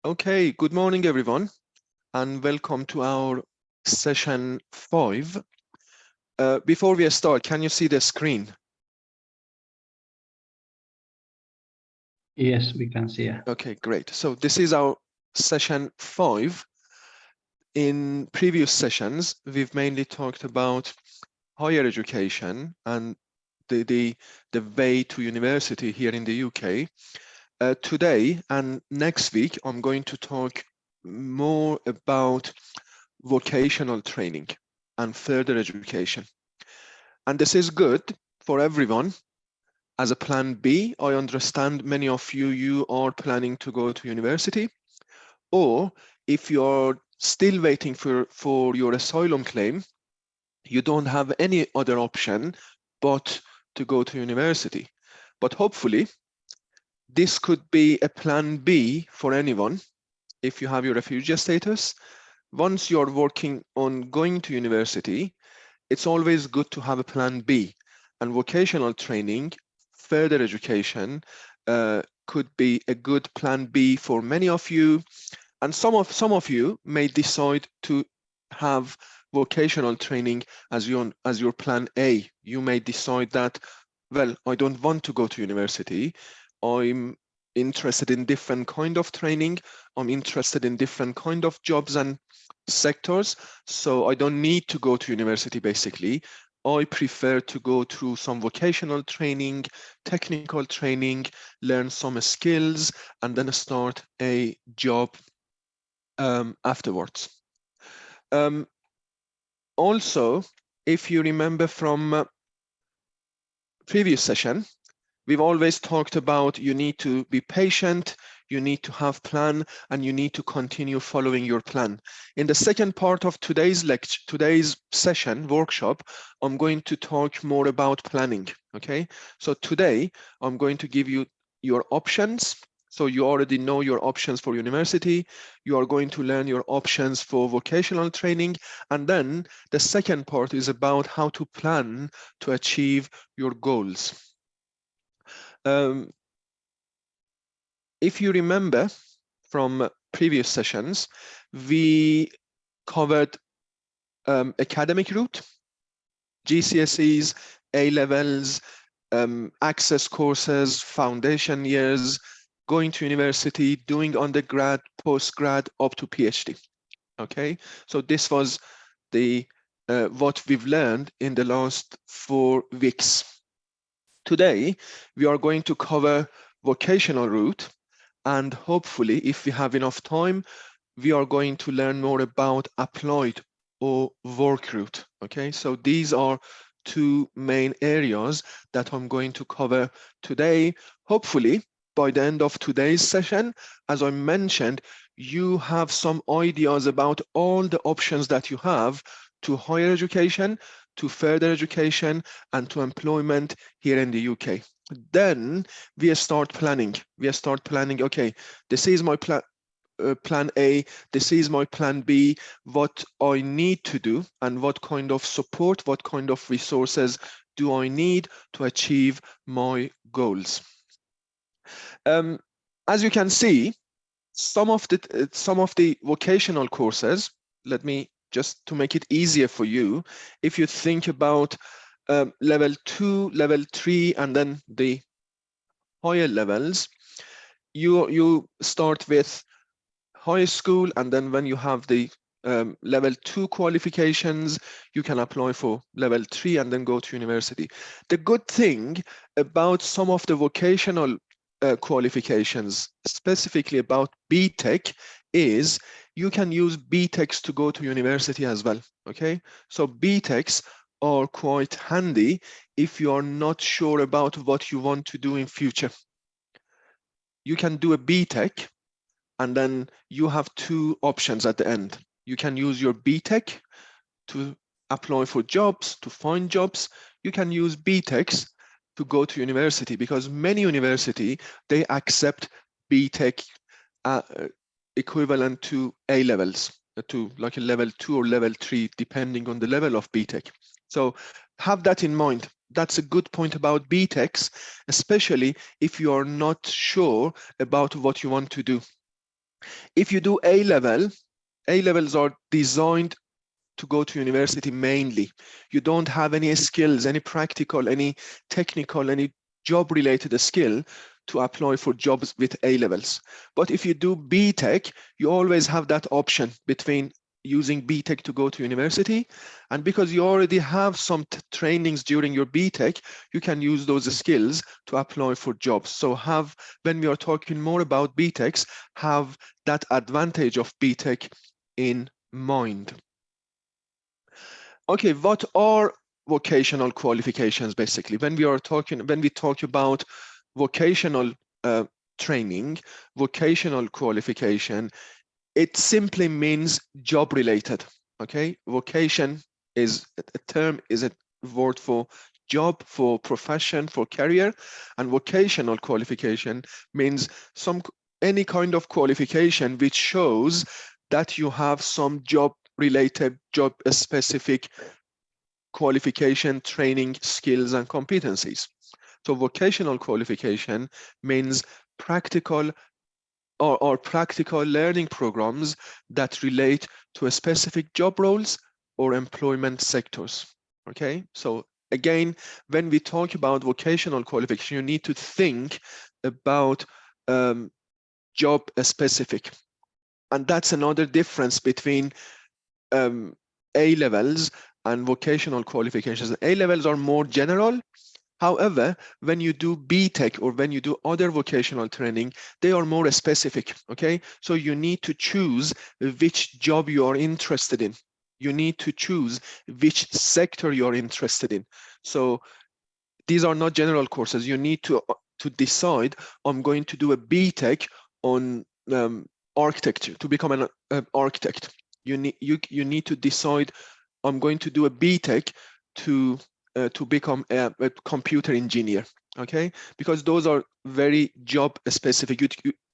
Okay, good morning, everyone, and welcome to our session 5. Before we start, can you see the screen? Yes, we can see it. Okay, great. So this is our session 5. In previous sessions, we've mainly talked about higher education and the way to university here in the UK. Today and next week, I'm going to talk more about vocational training and further education. And this is good for everyone. As a plan B, I understand many of you are planning to go to university, or if you're still waiting for your asylum claim, you don't have any other option but to go to university. But hopefully, this could be a plan B for anyone if you have your refugee status. Once you're working on going to university, it's always good to have a plan B, and vocational training, further education could be a good plan B for many of you. And some of you may decide to have vocational training as your plan A. You may decide that, well, I don't want to go to university. I'm interested in different kind of training. I'm interested in different kind of jobs and sectors. So I don't need to go to university, basically. I prefer to go through some vocational training, technical training, learn some skills, and then start a job afterwards. Also, if you remember from previous session, we've always talked about you need to be patient, you need to have plan, and you need to continue following your plan. In the second part of today's lecture, today's session, workshop, I'm going to talk more about planning, okay? So today, I'm going to give you your options. So you already know your options for university. You are going to learn your options for vocational training. And then the second part is about how to plan to achieve your goals. If you remember from previous sessions, we covered academic route, GCSEs, A-levels, access courses, foundation years, going to university, doing undergrad, postgrad, up to PhD. Okay, so this was the what we've learned in the last 4 weeks. Today, we are going to cover vocational route, and hopefully, if we have enough time, we are going to learn more about applied or work route. Okay, so these are 2 main areas that I'm going to cover today. Hopefully, by the end of today's session, as I mentioned, you have some ideas about all the options that you have to higher education, to further education, and to employment here in the UK. Then we start planning. Okay, this is my plan A, this is my plan B, what I need to do, and what kind of support, what kind of resources do I need to achieve my goals. As you can see, some of the vocational courses, let me just to make it easier for you, if you think about level 2, level 3, and then the higher levels, you start with high school, and then when you have the level 2 qualifications, you can apply for level 3 and then go to university. The good thing about some of the vocational qualifications, specifically about BTEC, is you can use BTECs to go to university as well, okay? So BTECs are quite handy if you are not sure about what you want to do in future. You can do a BTEC, and then you have 2 options at the end. You can use your BTEC to apply for jobs, to find jobs. You can use BTECs to go to university, because many university, they accept BTEC equivalent to A levels, to like a level 2 or level 3, depending on the level of BTEC. So have that in mind. That's a good point about BTECs, especially if you are not sure about what you want to do. If you do A-level, A-levels are designed to go to university mainly. You don't have any skills, any practical, any technical, any job-related skill to apply for jobs with A-levels. But if you do BTech, you always have that option between using BTech to go to university, and because you already have some trainings during your BTech, you can use those skills to apply for jobs. So when we are talking more about BTechs, have that advantage of BTech in mind. Okay, what are vocational qualifications basically? When we talk about vocational training, vocational qualification, it simply means job related. Okay, vocation is a term, is a word for job, for profession, for career, and vocational qualification means any kind of qualification which shows that you have some job related, job specific qualification, training, skills, and competencies. So vocational qualification means practical or practical learning programs that relate to a specific job roles or employment sectors. Okay, so again, when we talk about vocational qualification, you need to think about job specific. And that's another difference between A-levels and vocational qualifications. A-levels are more general. However, when you do BTech or when you do other vocational training, they are more specific, okay? So you need to choose which job you are interested in. You need to choose which sector you're interested in. So these are not general courses. You need to decide, I'm going to do a BTech on architecture, to become an architect. You need to decide, I'm going to do a BTech to become a computer engineer. Okay, because those are very job specific.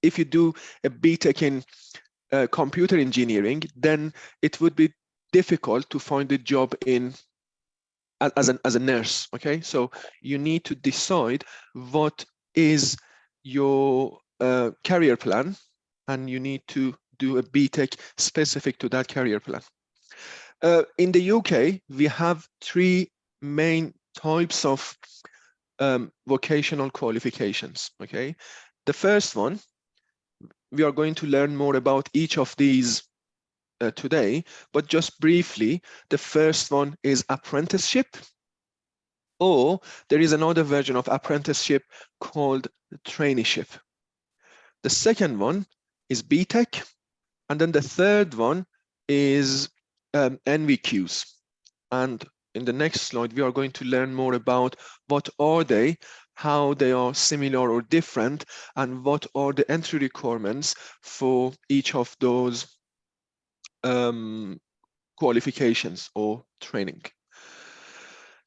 If you do a BTech in computer engineering, then it would be difficult to find a job in as a nurse. Okay, so you need to decide what is your career plan, and you need to do a BTech specific to that career plan. In the UK, we have three main types of vocational qualifications. Okay, the first one, we are going to learn more about each of these today, but just briefly, the first one is apprenticeship, or there is another version of apprenticeship called traineeship. The second one is BTech, and then the third one is NVQs. And in the next slide, we are going to learn more about what are they, how they are similar or different, and what are the entry requirements for each of those qualifications or training.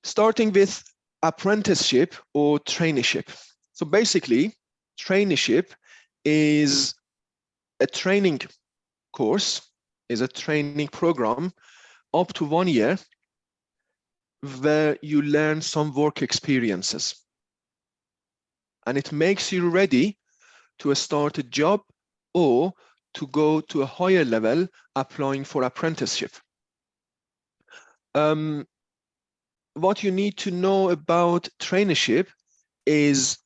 Starting with apprenticeship or traineeship. So basically, traineeship is a training course, is a training program up to 1 year where you learn some work experiences. And it makes you ready to start a job or to go to a higher level applying for apprenticeship. What you need to know about traineeship is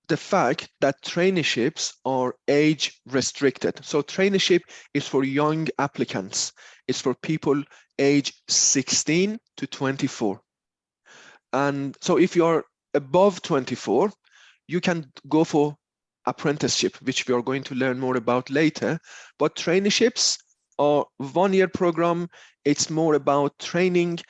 the fact that traineeships are age restricted. So traineeship is for young applicants. It's for people age 16 to 24. And so if you are above 24, you can go for apprenticeship, which we are going to learn more about later. But traineeships are 1 year program. It's more about training,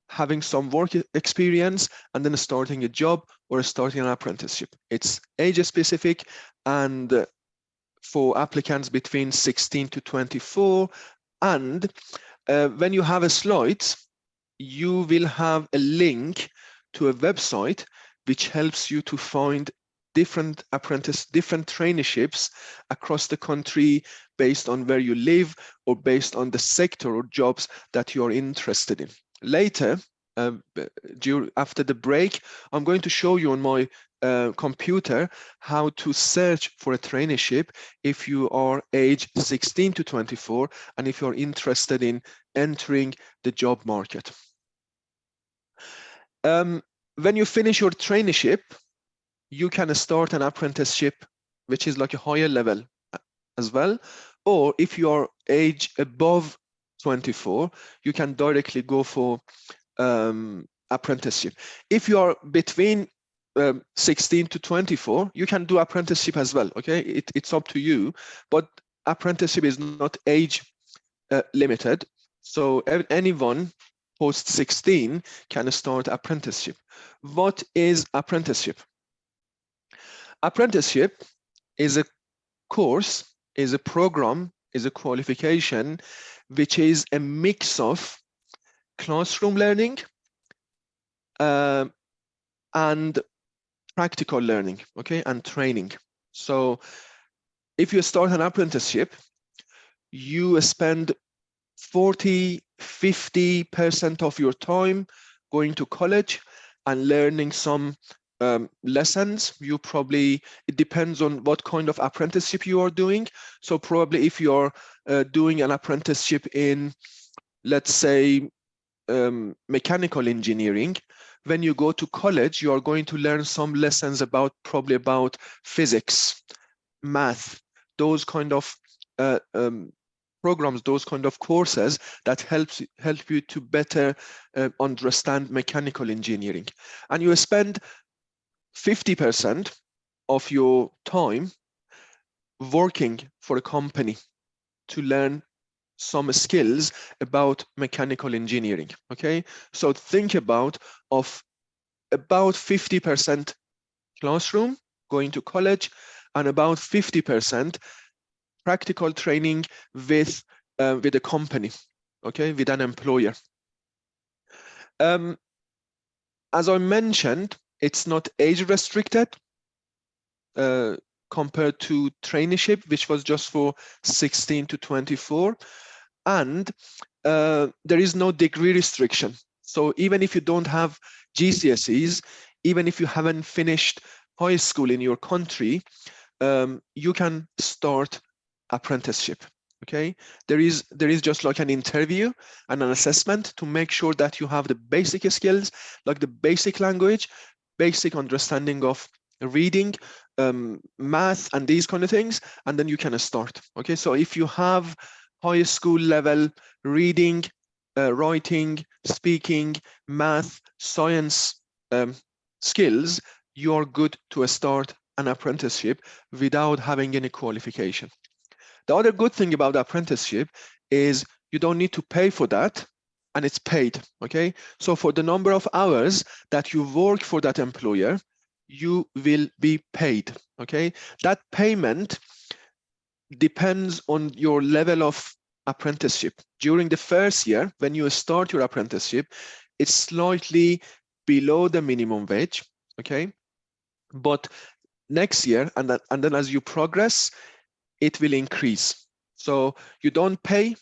having some work experience, and then starting a job or starting an apprenticeship. It's age specific and for applicants between 16 to 24. And when you have a slide, you will have a link to a website which helps you to find different traineeships across the country based on where you live or based on the sector or jobs that you are interested in. Later, after the break, I'm going to show you on my computer how to search for a traineeship if you are age 16 to 24 and if you're interested in entering the job market. When you finish your traineeship, you can start an apprenticeship, which is like a higher level as well. Or if you are age above 24, you can directly go for apprenticeship. If you are between 16 to 24, you can do apprenticeship as well. Okay, it's up to you, but apprenticeship is not age limited. So anyone post 16 can start apprenticeship. What is apprenticeship? Apprenticeship is a course, is a program, is a qualification, which is a mix of classroom learning and practical learning, okay, and training. So if you start an apprenticeship, you spend 40–50% of your time going to college and learning some lessons. You probably, it depends on what kind of apprenticeship you are doing. So probably if you're doing an apprenticeship in, let's say, mechanical engineering, when you go to college, you are going to learn some lessons probably about physics, math, those kind of programs, those kind of courses that help you to better understand mechanical engineering. And you spend 50% of your time working for a company to learn some skills about mechanical engineering. Okay, so think about 50% classroom, going to college, and about 50% practical training with a company, okay, with an employer. As I mentioned, it's not age restricted compared to traineeship, which was just for 16 to 24. And there is no degree restriction. So even if you don't have GCSEs, even if you haven't finished high school in your country, you can start apprenticeship. Okay, there is just like an interview and an assessment to make sure that you have the basic skills, like the basic language, basic understanding of reading, math, and these kind of things, and then you can start. Okay, so if you have high school level reading, writing, speaking, math, science skills, you are good to start an apprenticeship without having any qualification. The other good thing about the apprenticeship is you don't need to pay for that, and it's paid, okay? So for the number of hours that you work for that employer, you will be paid, okay? That payment depends on your level of apprenticeship. During the first year, when you start your apprenticeship, it's slightly below the minimum wage, okay? But next year, and then as you progress, it will increase. So you don't pay,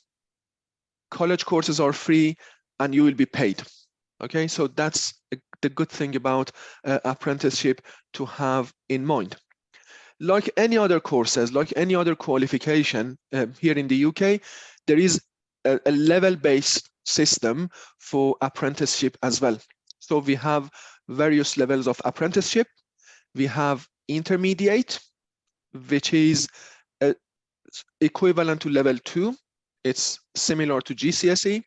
college courses are free, and you will be paid. Okay, so that's the good thing about apprenticeship to have in mind. Like any other courses, like any other qualification here in the UK, there is a level-based system for apprenticeship as well. So we have various levels of apprenticeship. We have intermediate, which is equivalent to level 2. It's similar to GCSE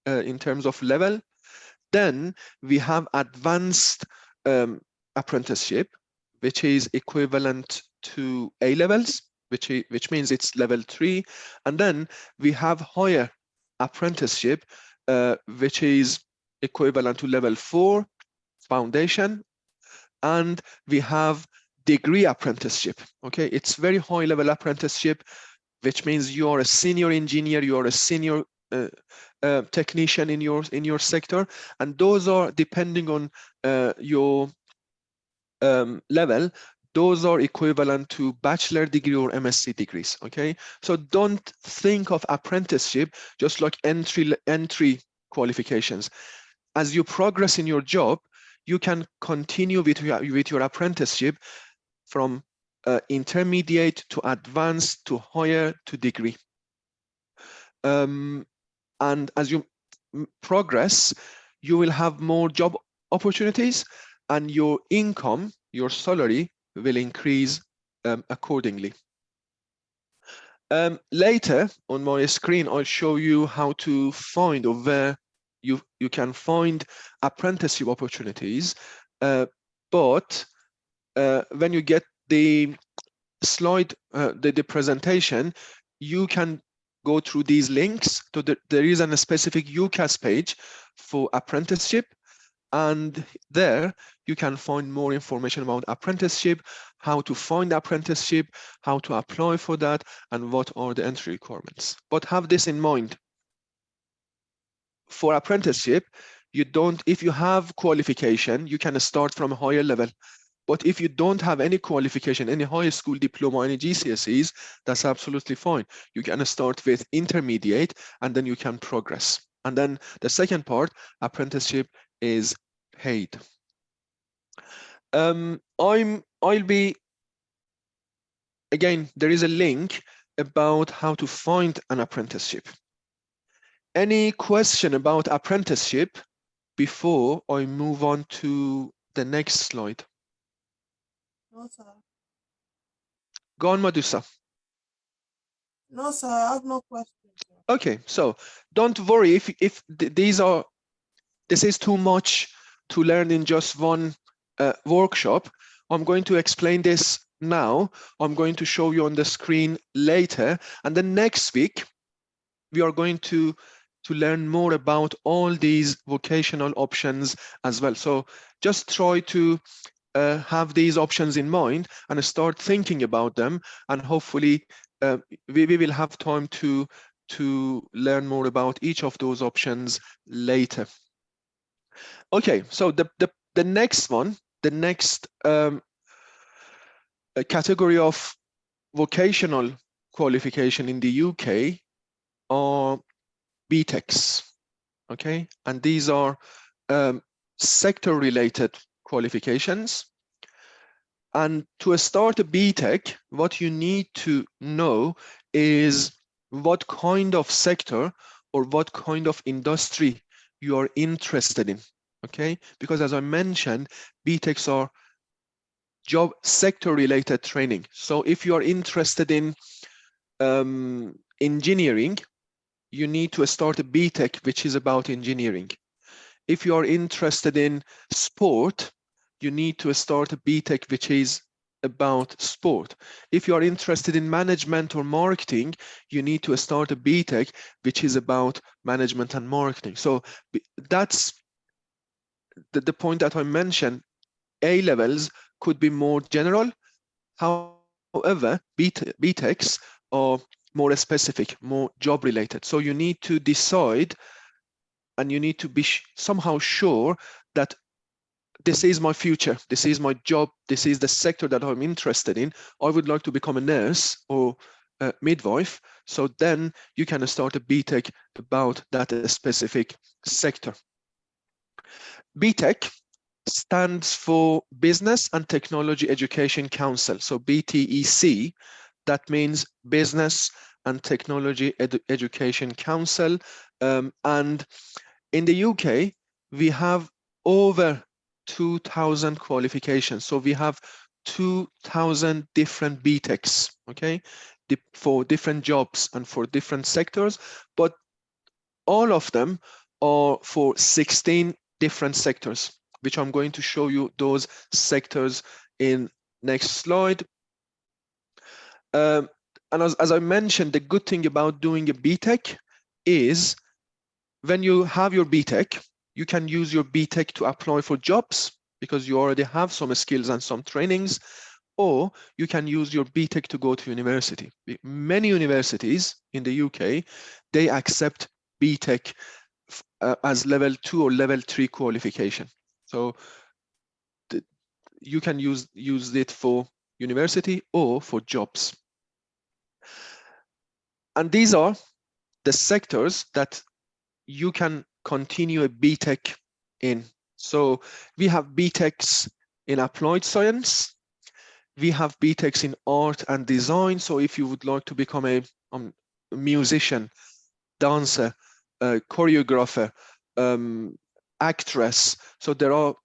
in terms of level. Then we have advanced apprenticeship, which is equivalent to A levels, which means it's level 3. And then we have higher apprenticeship, which is equivalent to level 4, foundation. And we have degree apprenticeship. Okay, it's very high level apprenticeship, which means you are a senior engineer, you are a senior technician in your sector, and those are depending on your level. Those are equivalent to bachelor degree or MSc degrees. Okay, so don't think of apprenticeship just like entry qualifications. As you progress in your job, you can continue with your apprenticeship from intermediate to advanced to higher to degree. And as you progress, you will have more job opportunities, and your income, your salary, will increase accordingly. Later on my screen, I'll show you how to find, or where you can find apprenticeship opportunities. But when you get the slide, the presentation, you can go through these links. So there is a specific UCAS page for apprenticeship, and there you can find more information about apprenticeship, how to find apprenticeship, how to apply for that, and what are the entry requirements. But have this in mind. For apprenticeship, you don't, if you have qualification, you can start from a higher level. But if you don't have any qualification, any high school diploma, any GCSEs, that's absolutely fine. You can start with intermediate, and then you can progress. And then the second part, apprenticeship, is paid. I'll be, again, there is a link about how to find an apprenticeship. Any question about apprenticeship before I move on to the next slide? No, sir. Go on, Madusa. No, sir, I have no questions. Okay, so don't worry if this is too much to learn in just one workshop. I'm going to explain this now. I'm going to show you on the screen later, and then next week we are going to learn more about all these vocational options as well. So just try to have these options in mind and start thinking about them, and hopefully we will have time to learn more about each of those options later. Okay, so the next one, the next category of vocational qualification in the UK are BTECs. Okay, and these are sector-related qualifications. And to start a BTEC, what you need to know is what kind of sector or what kind of industry you are interested in. Okay, because as I mentioned, BTECs are job sector-related training. So if you are interested in engineering, you need to start a BTEC which is about engineering. If you are interested in sport, you need to start a BTEC which is about sport. If you are interested in management or marketing, you need to start a BTEC which is about management and marketing. So that's the point that I mentioned. A levels could be more general. However, BTECs are more specific, more job related. So you need to decide, and you need to be somehow sure that this is my future, this is my job, this is the sector that I'm interested in. I would like to become a nurse or a midwife. So then you can start a BTEC about that specific sector. BTEC stands for Business and Technology Education Council. So BTEC, that means Business and Technology Education Council. And in the UK, we have over 2,000 qualifications. So we have 2,000 different BTECs, okay, for different jobs and for different sectors, but all of them are for 16 different sectors, which I'm going to show you those sectors in next slide. And as I mentioned, the good thing about doing a BTEC is when you have your BTEC, you can use your BTEC to apply for jobs because you already have some skills and some trainings, or you can use your BTEC to go to university. Many universities in the UK, they accept BTEC as level 2 or level 3 qualification. So you can use it for university or for jobs. And these are the sectors that you can continue a BTEC in. So we have BTECs in applied science. We have BTECs in art and design. So if you would like to become a musician, dancer, choreographer, actress, so there are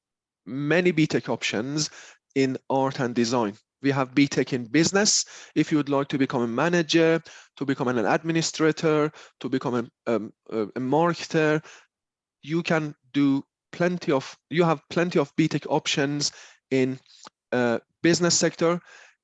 many BTEC options in art and design. We have BTEC in business. If you would like to become a manager, to become an administrator, to become a marketer, you can do you have plenty of BTEC options in business sector,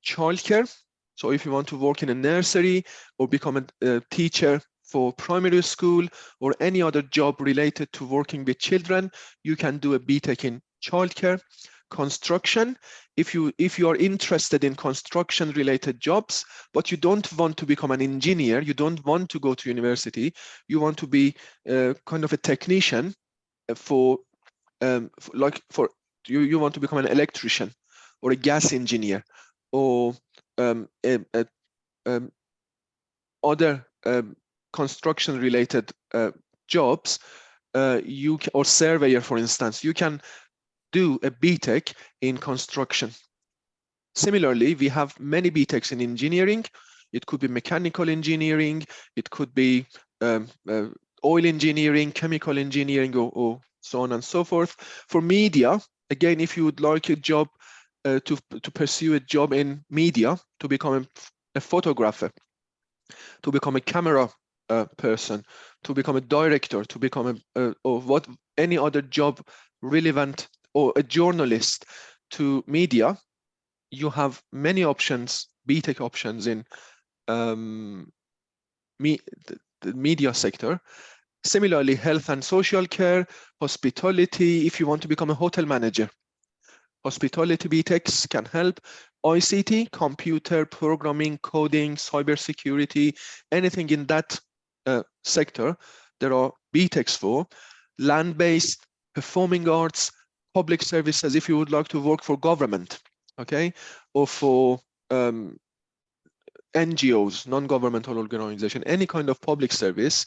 childcare. So if you want to work in a nursery or become a teacher for primary school or any other job related to working with children, you can do a BTEC in childcare. Construction, if you are interested in construction related jobs, but you don't want to become an engineer, you don't want to go to university, you want to be kind of a technician for you want to become an electrician or a gas engineer or other construction related jobs, or surveyor, for instance, you can do a BTEC in construction. Similarly, we have many BTECs in engineering. It could be mechanical engineering, it could be oil engineering, chemical engineering, or so on and so forth. For media, again, if you would like a job to pursue a job in media, to become a photographer, to become a camera person, to become a director, to become or any other job relevant, or a journalist to media, you have many options, BTEC options in the media sector. Similarly, health and social care, hospitality, if you want to become a hotel manager, hospitality BTECs can help. ICT, computer programming, coding, cybersecurity, anything in that sector, there are BTECs for. Land-based, performing arts, public services, if you would like to work for government, okay, or for NGOs, non-governmental organization, any kind of public service,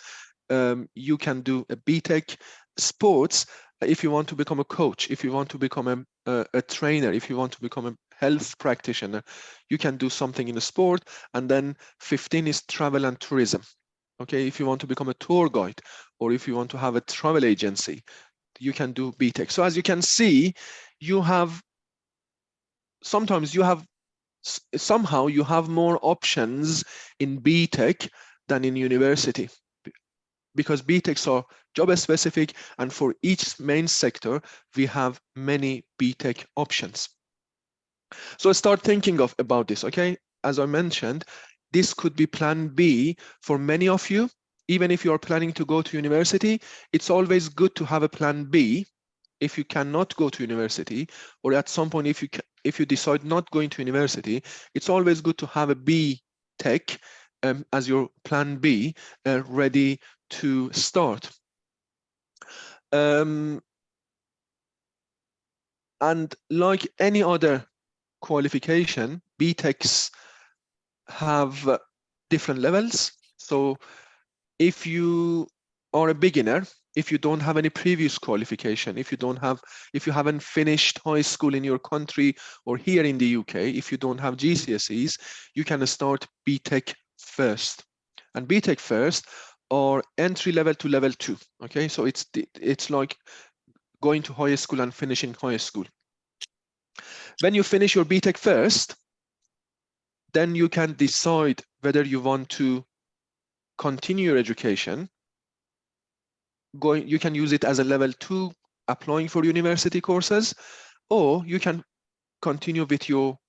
you can do a BTEC. Sports, if you want to become a coach, if you want to become a trainer, if you want to become a health practitioner, you can do something in a sport. And then 15 is travel and tourism. Okay, if you want to become a tour guide, or if you want to have a travel agency, you can do BTEC. So as you can see, you have somehow you have more options in BTEC than in university, because BTECs are job specific, and for each main sector, we have many BTEC options. So start thinking about this, okay? As I mentioned, this could be plan B for many of you. Even if you are planning to go to university, it's always good to have a plan B. If you cannot go to university, or at some point if you decide not going to university, it's always good to have a BTEC as your plan B ready to start. And like any other qualification, BTECs have different levels. So if you are a beginner, if you don't have any previous qualification, if you haven't finished high school in your country or here in the UK, if you don't have GCSEs, you can start BTEC first. And BTEC first are entry level to level 2. Okay, so it's like going to high school and finishing high school. When you finish your BTEC first, then you can decide whether you want to continue your education. You can use it as a level 2 applying for university courses, or you can continue with your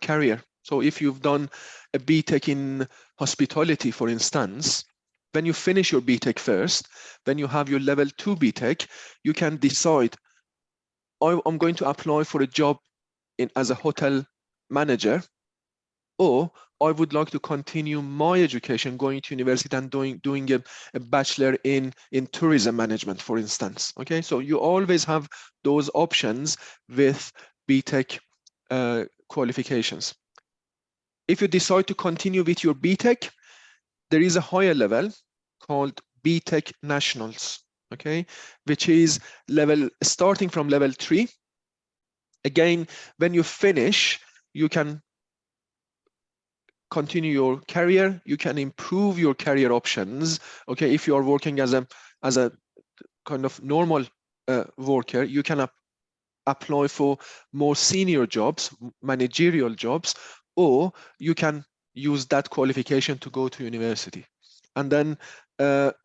career. So if you've done a BTEC in hospitality, for instance, when you finish your BTEC first, when you have your level 2 BTEC, you can decide, I'm going to apply for a job as a hotel manager, or I would like to continue my education, going to university and doing a bachelor in tourism management, for instance. Okay, so you always have those options with BTEC qualifications. If you decide to continue with your BTEC, there is a higher level called BTEC Nationals. okay, which is starting from level 3. Again, when you finish, you can continue your career, you can improve your career options. Okay, if you are working as a kind of normal worker, you can apply for more senior jobs, managerial jobs, or you can use that qualification to go to university. And then the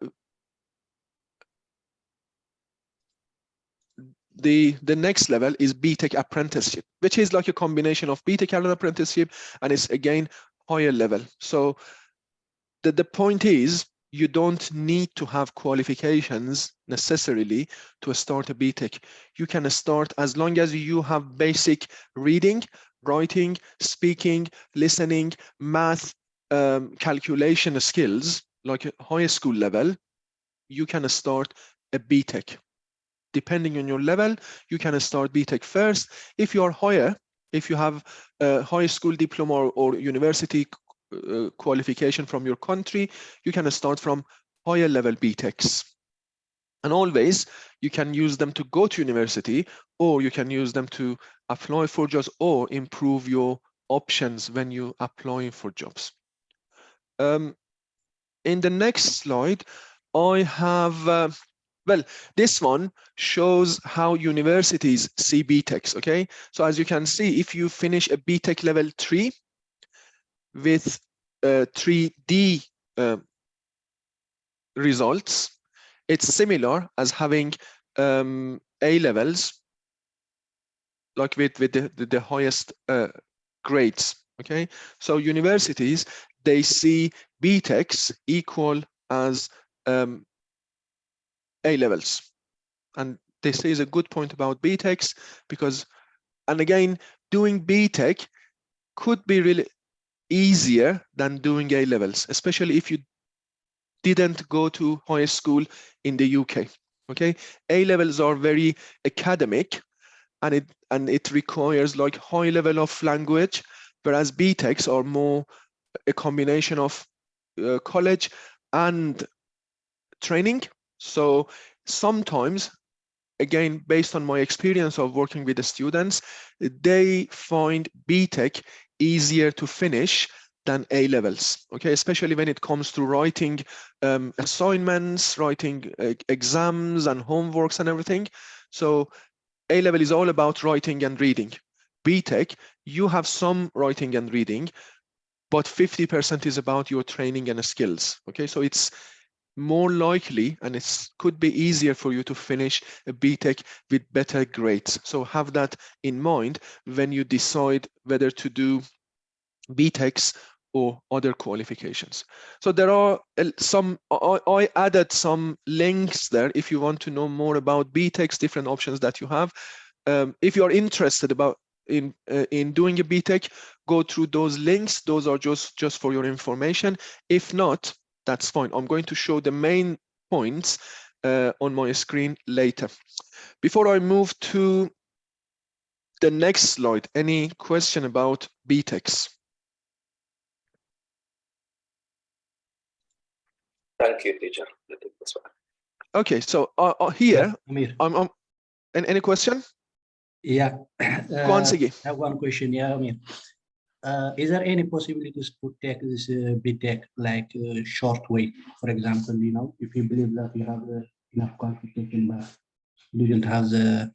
next level is BTech apprenticeship, which is like a combination of BTech and apprenticeship, and it's again higher level. So the point is, you don't need to have qualifications necessarily to start a BTech. You can start as long as you have basic reading, writing, speaking, listening, math, calculation skills, like a high school level. You can start a BTech. Depending on your level, you can start BTech first. If you are higher, if you have a high school diploma or university qualification from your country, you can start from higher level BTechs. And always, you can use them to go to university, or you can use them to apply for jobs or improve your options when you applying for jobs. In the next slide, I have well, this one shows how universities see BTechs, okay? So as you can see, if you finish a BTech level 3 with 3D results, it's similar as having A levels, like with the highest grades, okay? So universities, they see BTechs equal as A levels. And this is a good point about BTechs, because, and again, doing BTech could be really easier than doing A levels, especially if you didn't go to high school in the UK. Okay, A levels are very academic, and it requires like high level of language, whereas BTechs are more a combination of college and training. So sometimes, again, based on my experience of working with the students, they find BTech easier to finish than A levels, okay? Especially when it comes to writing assignments, writing exams and homeworks and everything. So A level is all about writing and reading. BTech, you have some writing and reading, but 50% is about your training and skills, okay? So it's more likely, and it could be easier for you to finish a BTech with better grades. So have that in mind when you decide whether to do BTechs or other qualifications. So there are some, I added some links there if you want to know more about BTechs, different options that you have. If you are interested in doing a BTech, go through those links. Those are just for your information. If not, that's fine. I'm going to show the main points on my screen later. Before I move to the next slide, any question about BTechs? Thank you, teacher. I think this one. Okay, so here, Amir. Any question? Yeah. Go on, Sigi. I have one question. Yeah, Amir. Is there any possibilities to take this BTech like short way? For example, you know, if you believe that you have enough qualification, but you don't have the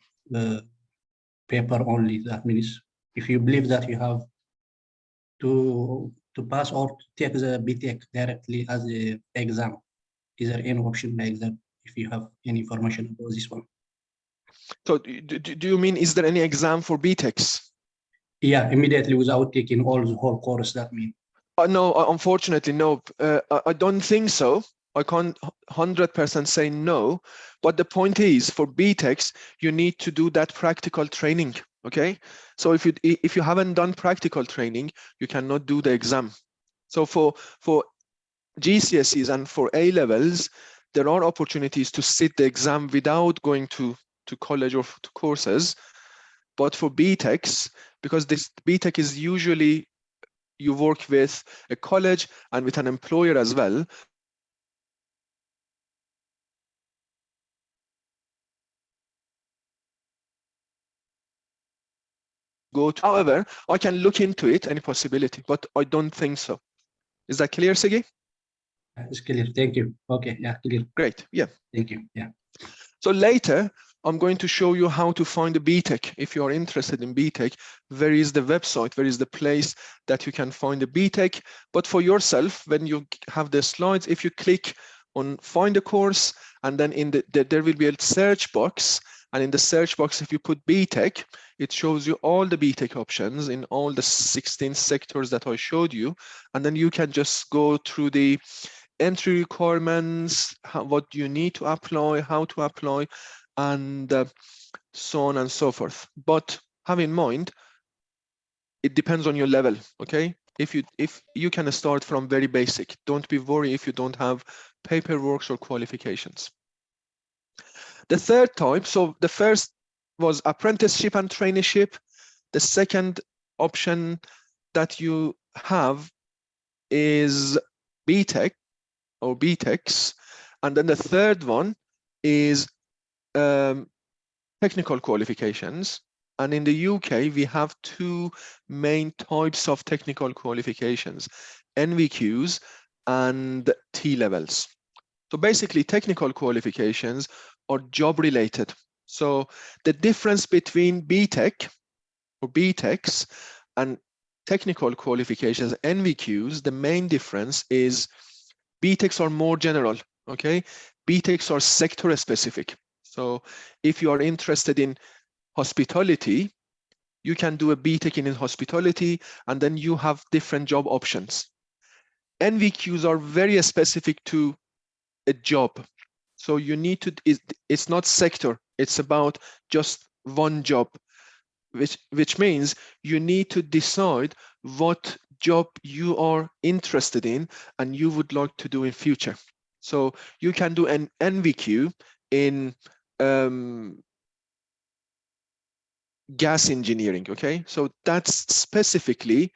paper only, that means if you believe that you have to pass or take the BTech directly as a exam, is there any option like that? If you have any information about this one. So do you mean, is there any exam for BTechs? Yeah, immediately without taking all the whole course, that means. No, unfortunately, no. I don't think so. I can't 100% say no, but the point is, for BTechs, you need to do that practical training, okay? So if you haven't done practical training, you cannot do the exam. So for GCSEs and for A levels, there are opportunities to sit the exam without going to college or to courses. But for BTechs, because this BTech is usually, you work with a college and with an employer as well. go to. However, I can look into it, any possibility, but I don't think so. Is that clear, Sigi? It's clear. Thank you. Okay. Yeah, clear. Great. Yeah. Thank you. Yeah. So later, I'm going to show you how to find a BTEC. If you are interested in BTEC, where is the website, where is the place that you can find a BTEC? But for yourself, when you have the slides, if you click on find a course, and then in there will be a search box, and in the search box, if you put BTEC, it shows you all the BTEC options in all the 16 sectors that I showed you, and then you can just go through the entry requirements, what you need to apply, how to apply, and so on and so forth. But have in mind, it depends on your level, okay? If you can start from very basic, don't be worried if you don't have paperwork or qualifications. The third type, so the first was apprenticeship and traineeship. The second option that you have is BTEC or BTECs, and then the third one is technical qualifications. And in the UK, we have two main types of technical qualifications, NVQs and T-levels. So basically, technical qualifications are job related. So the difference between BTEC or BTECs and technical qualifications, NVQs, the main difference is BTECs are more general, okay? BTECs are sector specific. So if you are interested in hospitality, you can do a BTEC in hospitality, and then you have different job options. NVQs are very specific to a job. So you need to, it's not sector, it's about just one job, which means you need to decide what job you are interested in and you would like to do in future. So you can do an NVQ in gas engineering, okay? So that's specifically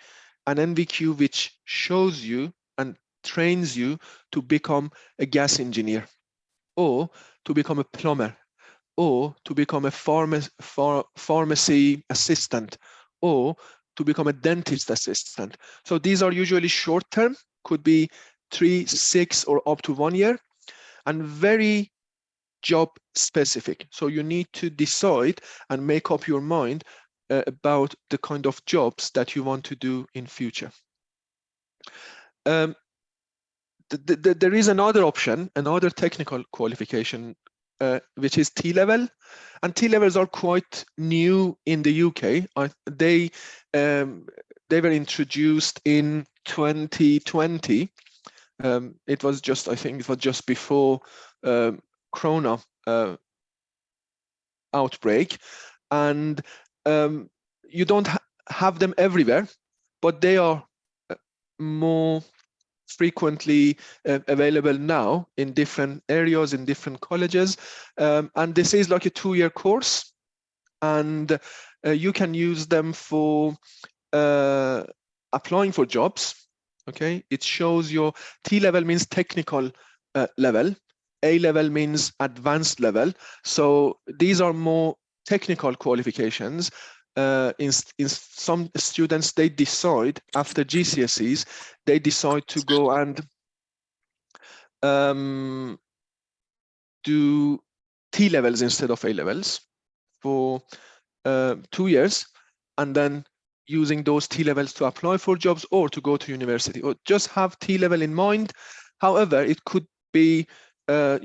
an NVQ which shows you and trains you to become a gas engineer, or to become a plumber, or to become a pharmacy assistant, or to become a dentist assistant. So these are usually short term, could be 3, 6, or up to 1 year, and very job specific. So you need to decide and make up your mind about the kind of jobs that you want to do in future. There is another option, another technical qualification, which is T-level, and T-levels are quite new in the UK. They were introduced in 2020. It was just, I think it was just before Corona outbreak, and you don't have them everywhere, but they are more frequently available now in different areas, in different colleges, and this is like a 2-year course, and you can use them for applying for jobs. Okay, it shows your T-level means technical level, A-level means advanced level. So these are more technical qualifications. In some students, they decide after GCSEs, they decide to go and do T-levels instead of A-levels for 2 years, and then using those T-levels to apply for jobs or to go to university, or just have T-level in mind. However, it could be, I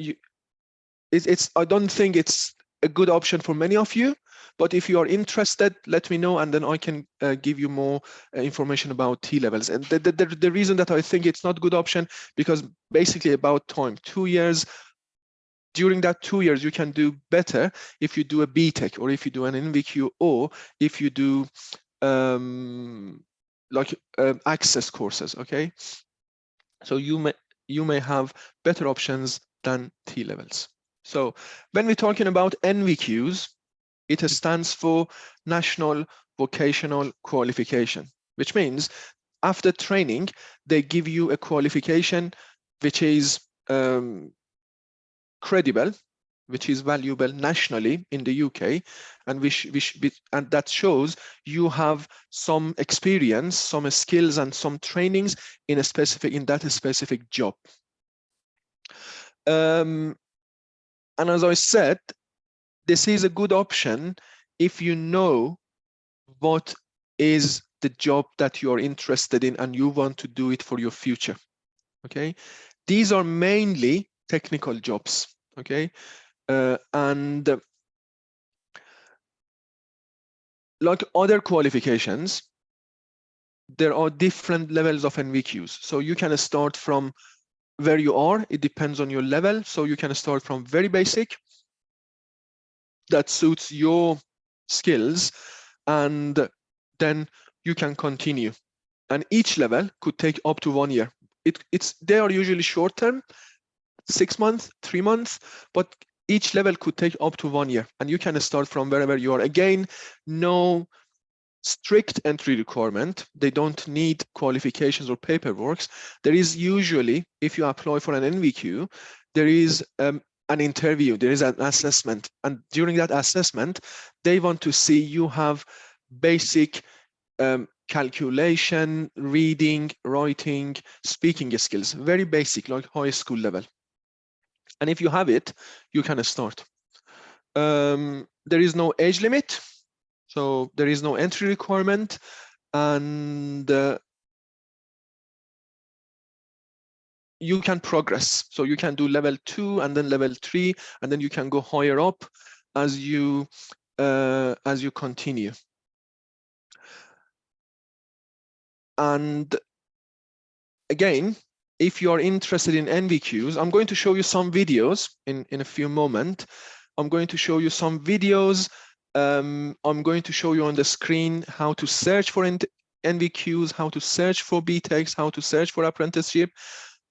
don't think it's a good option for many of you, but if you are interested, let me know, and then I can give you more information about T-levels. And the reason that I think it's not a good option, because basically about time, 2 years, during that 2 years, you can do better if you do a BTEC, or if you do an NVQ, or if you do access courses, okay? So you may have better options than T-levels. So when we're talking about NVQs, it stands for National Vocational Qualification, which means after training, they give you a qualification which is credible, which is valuable nationally in the UK, and and that shows you have some experience, some skills, and some trainings in that specific job. And as I said, this is a good option if you know what is the job that you are interested in and you want to do it for your future. Okay, these are mainly technical jobs. Okay, and like other qualifications, there are different levels of NVQs. So you can start from where you are. It depends on your level. So you can start from very basic, that suits your skills, and then you can continue. And each level could take up to 1 year. They are usually short term, 6 months, 3 months, but each level could take up to 1 year, and you can start from wherever you are. Again, no strict entry requirement. They don't need qualifications or paperwork. There is usually, if you apply for an NVQ, there is an interview, there is an assessment, and during that assessment, they want to see you have basic calculation, reading, writing, speaking skills, very basic, like high school level. And if you have it, you can start. There is no age limit, so there is no entry requirement, and you can progress. So you can do level 2 and then level 3, and then you can go higher up as you continue. And again, if you are interested in NVQs, I'm going to show you some videos in a few moments. I'm going to show you some videos. I'm going to show you on the screen how to search for NVQs, how to search for BTECs, how to search for apprenticeship.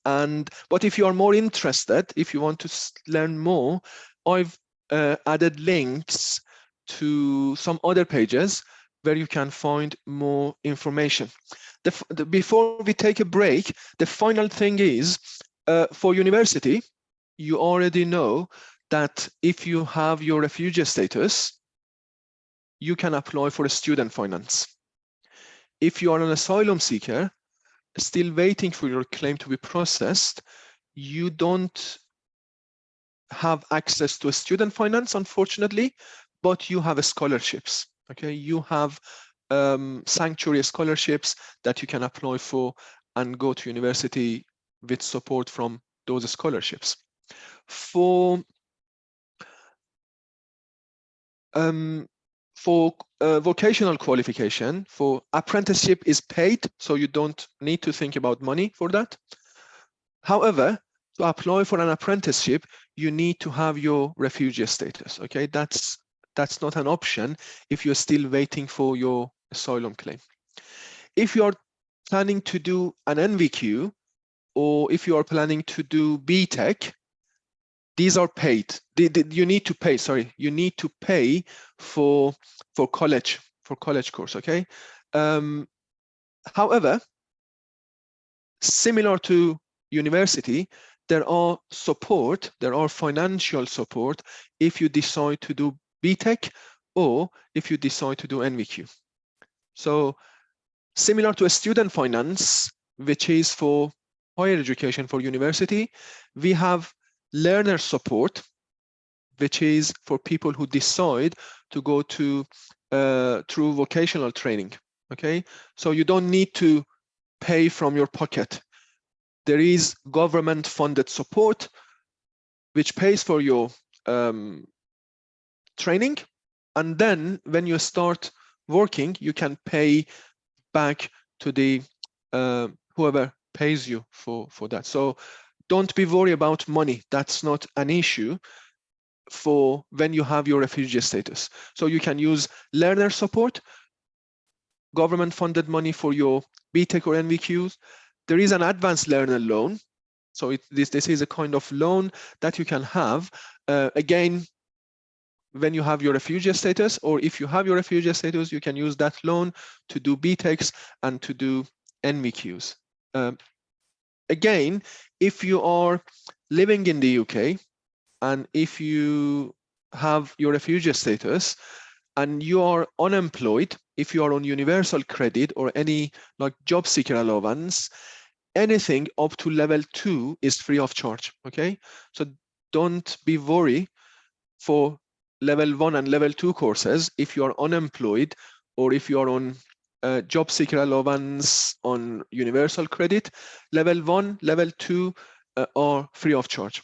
But if you are more interested, if you want to learn more, I've added links to some other pages where you can find more information. Before we take a break, the final thing is, for university, you already know that if you have your refugee status, you can apply for a student finance. If you are an asylum seeker, still waiting for your claim to be processed, you don't have access to a student finance, unfortunately, but you have scholarships. Okay, you have sanctuary scholarships that you can apply for and go to university with support from those scholarships. For vocational qualification, for apprenticeship is paid, so you don't need to think about money for that. However, to apply for an apprenticeship, you need to have your refugee status. Okay, that's not an option if you're still waiting for your asylum claim. If you are planning to do an NVQ, or if you are planning to do BTEC, these are paid. You need to pay. Sorry, you need to pay for college course. Okay. However, similar to university, there are financial support if you decide to do BTEC or if you decide to do NVQ. So similar to a student finance, which is for higher education for university, we have learner support, which is for people who decide to go to through vocational training. Okay, so you don't need to pay from your pocket. There is government funded support which pays for your training, and then when you start working, you can pay back to the whoever pays you for that. So don't be worried about money. That's not an issue for when you have your refugee status. So you can use learner support, government funded money for your BTEC or NVQs. There is an advanced learner loan. So this is a kind of loan that you can have, again, when you have your refugee status, or if you have your refugee status, you can use that loan to do BTECs and to do NVQs. Again, if you are living in the UK and if you have your refugee status and you are unemployed, if you are on universal credit or any like job seeker allowance, anything up to level 2 is free of charge. Okay, so don't be worried for level 1 and level 2 courses. If you are unemployed or if you are on job seeker allowance on universal credit, level 1, level 2 are free of charge.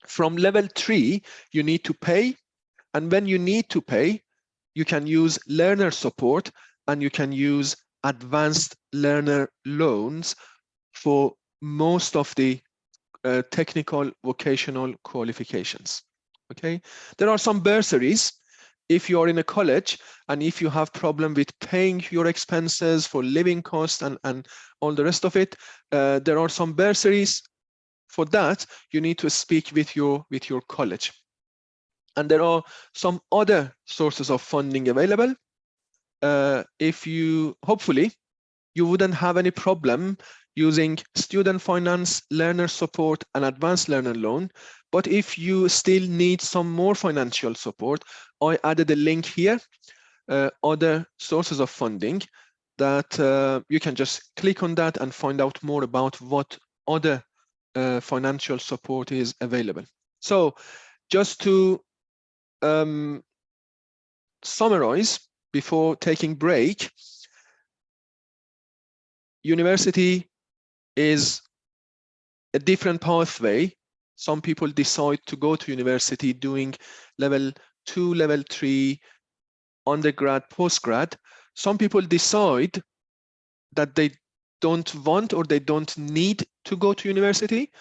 From level 3, you need to pay, and when you need to pay, you can use learner support and you can use advanced learner loans for most of the technical vocational qualifications. Okay, there are some bursaries if you are in a college and if you have problem with paying your expenses for living costs and all the rest of it, there are some bursaries. For that, you need to speak with your college. And there are some other sources of funding available. If you, hopefully, you wouldn't have any problem using student finance, learner support, and advanced learner loan. But if you still need some more financial support, I added a link here, other sources of funding that you can just click on that and find out more about what other financial support is available. So just to summarize before taking break, university is a different pathway. Some people decide to go to university doing level 2, level 3, undergrad, postgrad. Some people decide that they don't want or they don't need to go to university,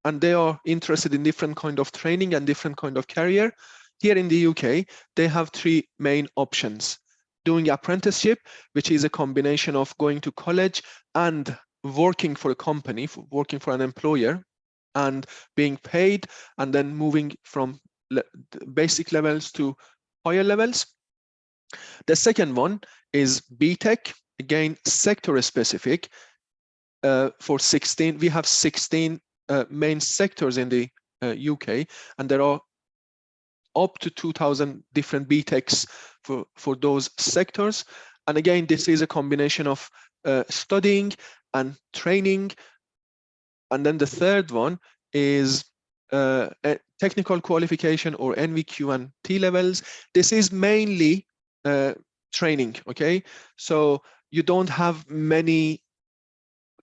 and they are interested in different kind of training and different kind of career. Here in the UK, they have 3 main options. Doing apprenticeship, which is a combination of going to college and working for a company, working for an employer and being paid, and then moving from basic levels to higher levels. The second one is BTEC, again, sector specific. For 16, we have 16 main sectors in the UK, and there are up to 2,000 different BTECs for those sectors. And again, this is a combination of studying and training. And then the third one is a technical qualification or NVQ and T levels. This is mainly training, okay? So you don't have many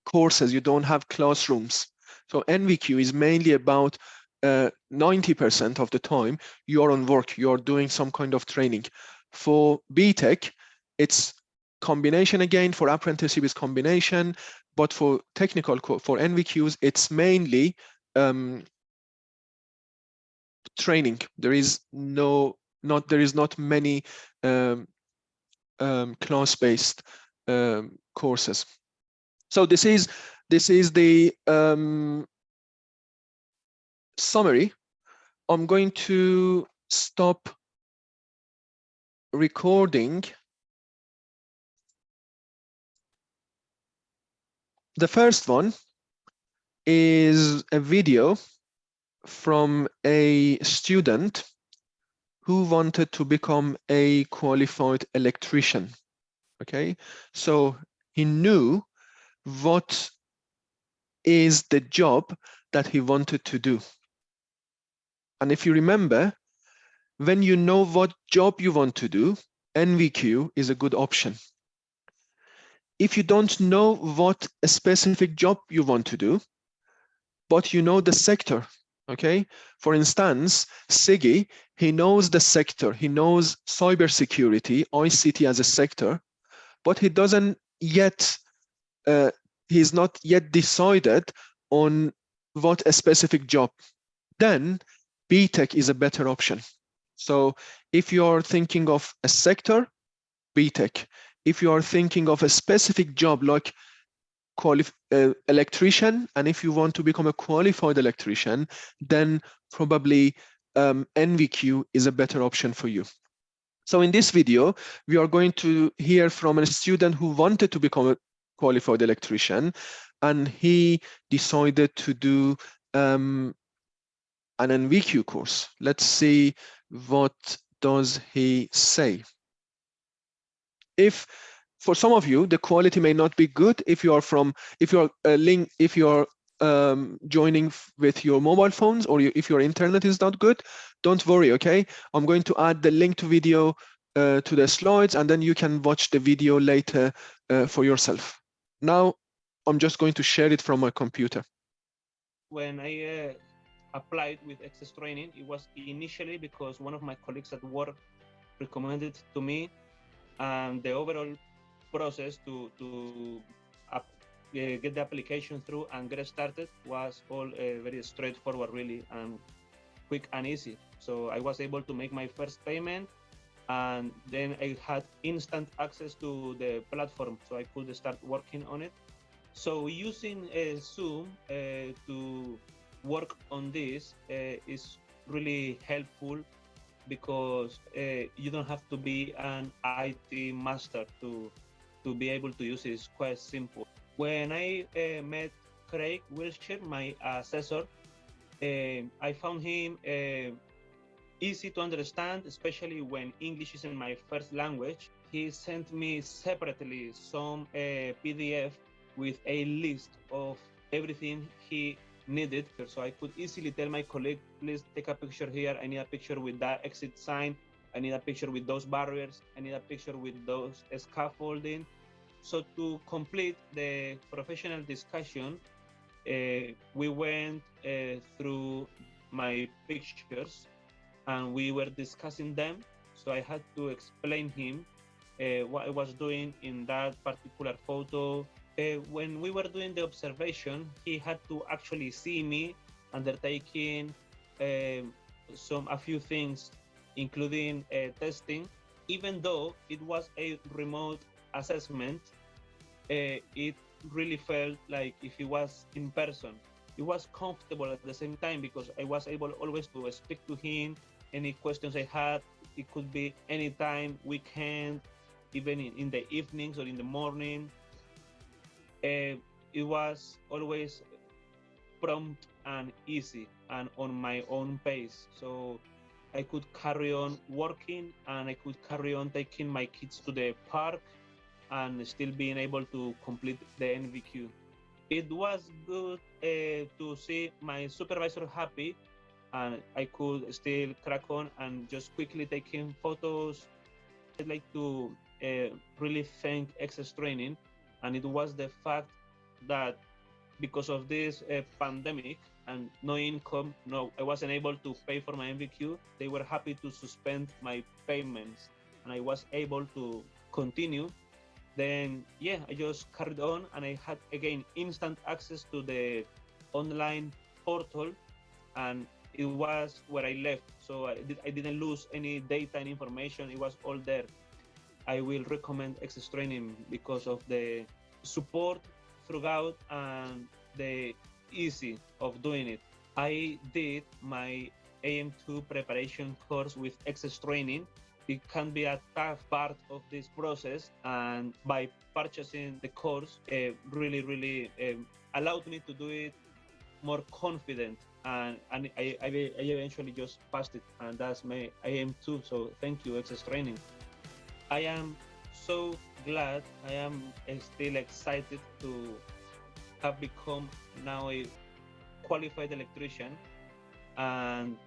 courses, you don't have classrooms. So NVQ is mainly about 90% of the time you are on work, you are doing some kind of training. For BTEC, it's combination again. For apprenticeship, is combination, but for technical, for NVQs, it's mainly training. There is not many class-based courses. So this is the summary. I'm going to stop recording. The first one is a video from a student who wanted to become a qualified electrician. Okay, so he knew what is the job that he wanted to do. And if you remember, when you know what job you want to do, NVQ is a good option. If you don't know what a specific job you want to do, but you know the sector, okay? For instance, Siggy, he knows the sector, he knows cybersecurity, ICT as a sector, but he doesn't yet, he's not yet decided on what a specific job. Then BTEC is a better option. So if you are thinking of a sector, BTEC. If you are thinking of a specific job like electrician, and if you want to become a qualified electrician, then probably NVQ is a better option for you. So in this video, we are going to hear from a student who wanted to become a qualified electrician, and he decided to do an NVQ course. Let's see what does he say. If for some of you the quality may not be good if you are joining with your mobile phones, or if your internet is not good, don't worry, okay? I'm going to add the link to video to the slides, and then you can watch the video later for yourself. Now I'm just going to share it from my computer. When I applied with Access Training, it was initially because one of my colleagues at work recommended it to me, and the overall process to get the application through and get started was all very straightforward, really, and quick and easy. So I was able to make my first payment, and then I had instant access to the platform, so I could start working on it. So using Zoom to work on this is really helpful, because you don't have to be an IT master to be able to use it. It's quite simple. When I met Craig Wilshire, my assessor, I found him easy to understand, especially when English isn't my first language. He sent me separately some PDF with a list of everything he needed, so I could easily tell my colleague, please take a picture here, I need a picture with that exit sign, I need a picture with those barriers, I need a picture with those scaffolding. So to complete the professional discussion, we went through my pictures and we were discussing them. So I had to explain him what I was doing in that particular photo. When we were doing the observation, he had to actually see me undertaking a few things, including testing. Even though it was a remote assessment, it really felt like if he was in person. It was comfortable at the same time, because I was able always to speak to him. Any questions I had, it could be anytime, weekend, even in the evenings or in the morning. It was always prompt and easy and on my own pace. So I could carry on working, and I could carry on taking my kids to the park and still being able to complete the NVQ. It was good to see my supervisor happy, and I could still crack on and just quickly taking photos. I'd like to really thank Access Training, and it was the fact that because of this pandemic and no income, I wasn't able to pay for my NVQ. They were happy to suspend my payments, and I was able to continue. Then, yeah, I just carried on, and I had, again, instant access to the online portal, and it was where I left. So I didn't lose any data and information. It was all there. I will recommend Access Training because of the support throughout and the easy of doing it. I did my AM2 preparation course with Access Training. It can be a tough part of this process, and by purchasing the course, really allowed me to do it more confident, and I eventually just passed it, and that's my AM2. So thank you, Access Training. I am so glad. I am still excited to have become now a qualified electrician, and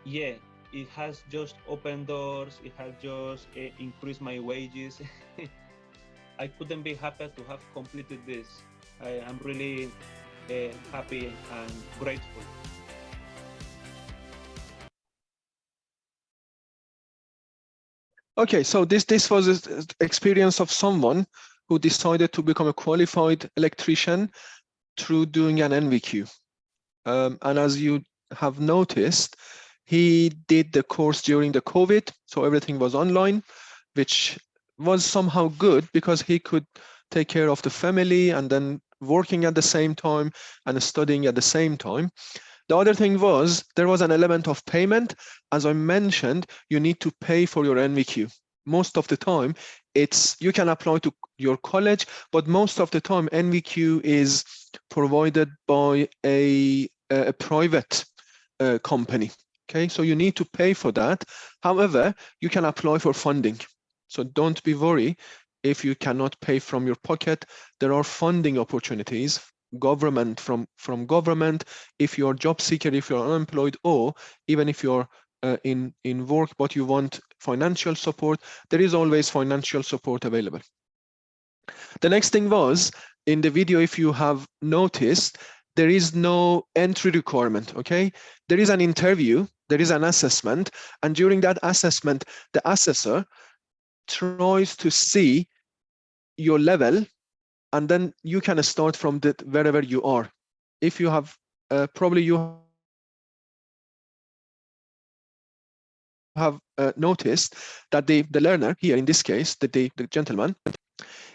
yeah, it has just opened doors. It has just increased my wages. I couldn't be happier to have completed this. I am really happy and grateful. Okay, so this was an experience of someone who decided to become a qualified electrician through doing an NVQ. And as you have noticed, he did the course during the COVID, so everything was online, which was somehow good because he could take care of the family and then working at the same time and studying at the same time. The other thing was there was an element of payment. As I mentioned, you need to pay for your NVQ. Most of the time, you can apply to your college, but most of the time NVQ is provided by a private company. Okay, so you need to pay for that. However, you can apply for funding. So don't be worried if you cannot pay from your pocket. There are funding opportunities, government from government, if you're job seeker, if you're unemployed, or even if you're in work but you want financial support, there is always financial support available. The next thing was, in the video, if you have noticed, there is no entry requirement. Okay, there is an interview, there is an assessment, and during that assessment, the assessor tries to see your level, and then you can start from wherever you are. If you have probably you have noticed that the learner here, in this case, the gentleman,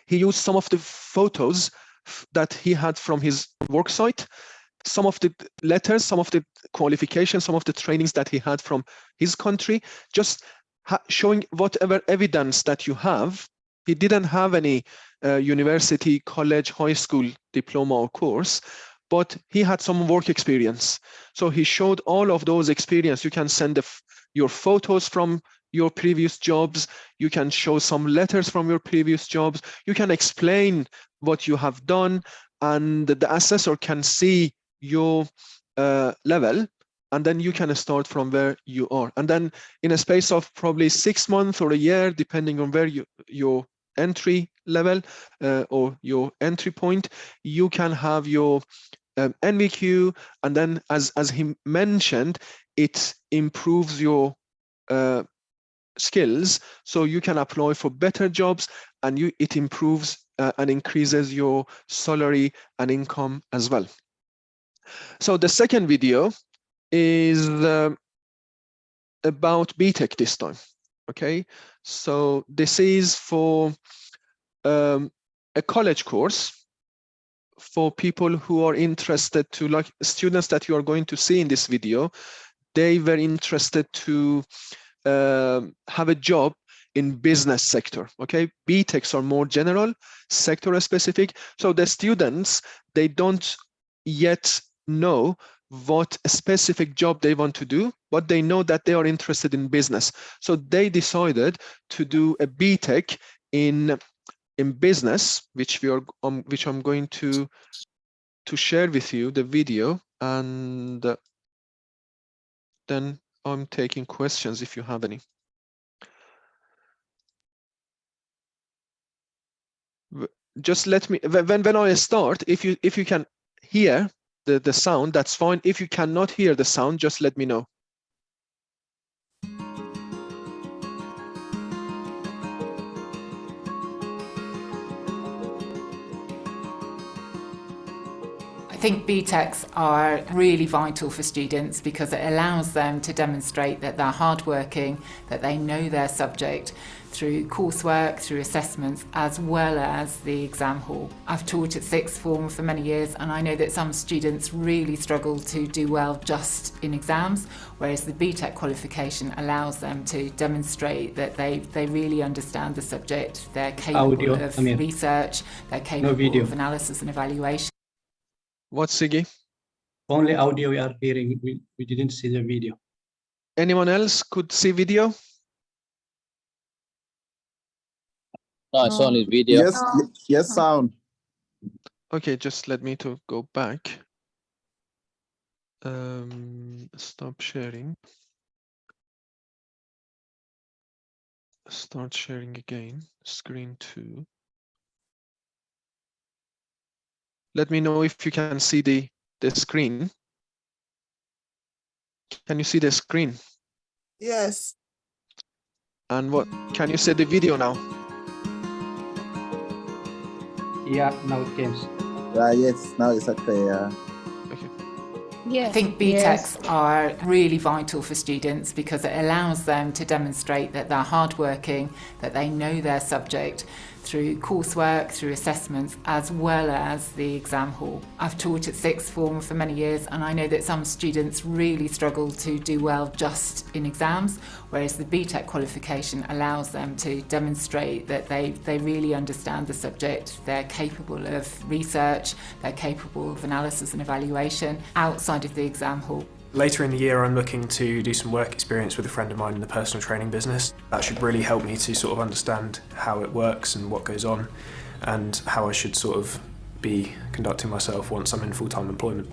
he used some of the photos that he had from his work site, some of the letters, some of the qualifications, some of the trainings that he had from his country, just showing whatever evidence that you have. He didn't have any university, college, high school diploma or course, but he had some work experience. So he showed all of those experience. You can send your photos from your previous jobs. You can show some letters from your previous jobs. You can explain what you have done, and the assessor can see your level, and then you can start from where you are. And then in a space of probably 6 months or a year, depending on where your entry level or your entry point, you can have your NVQ, and then as he mentioned, it improves your skills, so you can apply for better jobs, and it improves and increases your salary and income as well. So the second video is about BTEC this time. Okay, so this is for a college course for people who are interested to, like students that you are going to see in this video, they were interested to have a job in business sector. Okay, BTECs are more general, sector specific. So the students, they don't yet know what a specific job they want to do, but they know that they are interested in business. So they decided to do a BTEC in business, which I'm going to share with you the video, and then I'm taking questions if you have any. Just let me, when I start, if you can hear the sound, that's fine. If you cannot hear the sound, just let me know. I think BTECs are really vital for students because it allows them to demonstrate that they're hardworking, that they know their subject through coursework, through assessments, as well as the exam hall. I've taught at sixth form for many years, and I know that some students really struggle to do well just in exams, whereas the BTEC qualification allows them to demonstrate that they really understand the subject, they're capable of research, they're capable of analysis and evaluation. What, Siggy? Only audio we are hearing. We didn't see the video. Anyone else could see video? No, it's only video. Yes, yes, sound. Okay, just let me to go back. Stop sharing. Start sharing again. Screen 2. Let me know if you can see the screen. Can you see the screen? Yes. And what, can you see the video now? Yeah, now it comes. Yes, now it's okay. Okay. I think BTECs are really vital for students because it allows them to demonstrate that they're hardworking, that they know their subject through coursework, through assessments, as well as the exam hall. I've taught at sixth form for many years, and I know that some students really struggle to do well just in exams, whereas the BTEC qualification allows them to demonstrate that they really understand the subject, they're capable of research, they're capable of analysis and evaluation outside of the exam hall. Later in the year, I'm looking to do some work experience with a friend of mine in the personal training business. That should really help me to sort of understand how it works and what goes on, and how I should sort of be conducting myself once I'm in full-time employment.